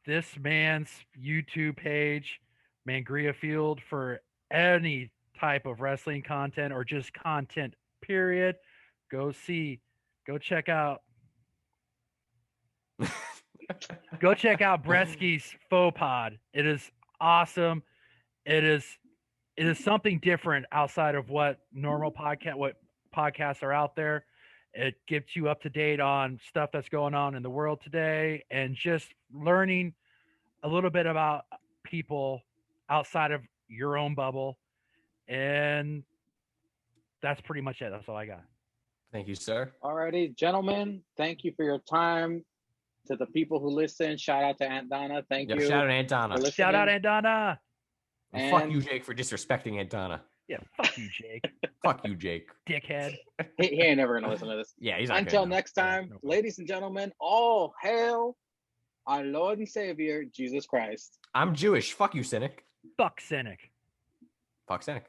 this man's YouTube page, Mangria Field, for any type of wrestling content or just content, period. Go check out Brettzky's Faux Pod. It is awesome. It is something different outside of what podcasts are out there. It gets you up to date on stuff that's going on in the world today and just learning a little bit about people outside of your own bubble. And that's pretty much it. That's all I got. Thank you, sir. Alrighty, gentlemen, thank you for your time. To the people who listen, shout out to Aunt Donna. Thank you. Shout out Aunt Donna. Shout out Aunt Donna. And fuck you, Jake, for disrespecting Aunt Donna. Yeah, fuck you, Jake. Fuck you, Jake. Dickhead. He ain't never gonna listen to this. Yeah, he's not. Until next time, ladies and gentlemen, all hail our Lord and Savior, Jesus Christ. I'm Jewish. Fuck you, cynic. Fuck cynic. Fuck cynic.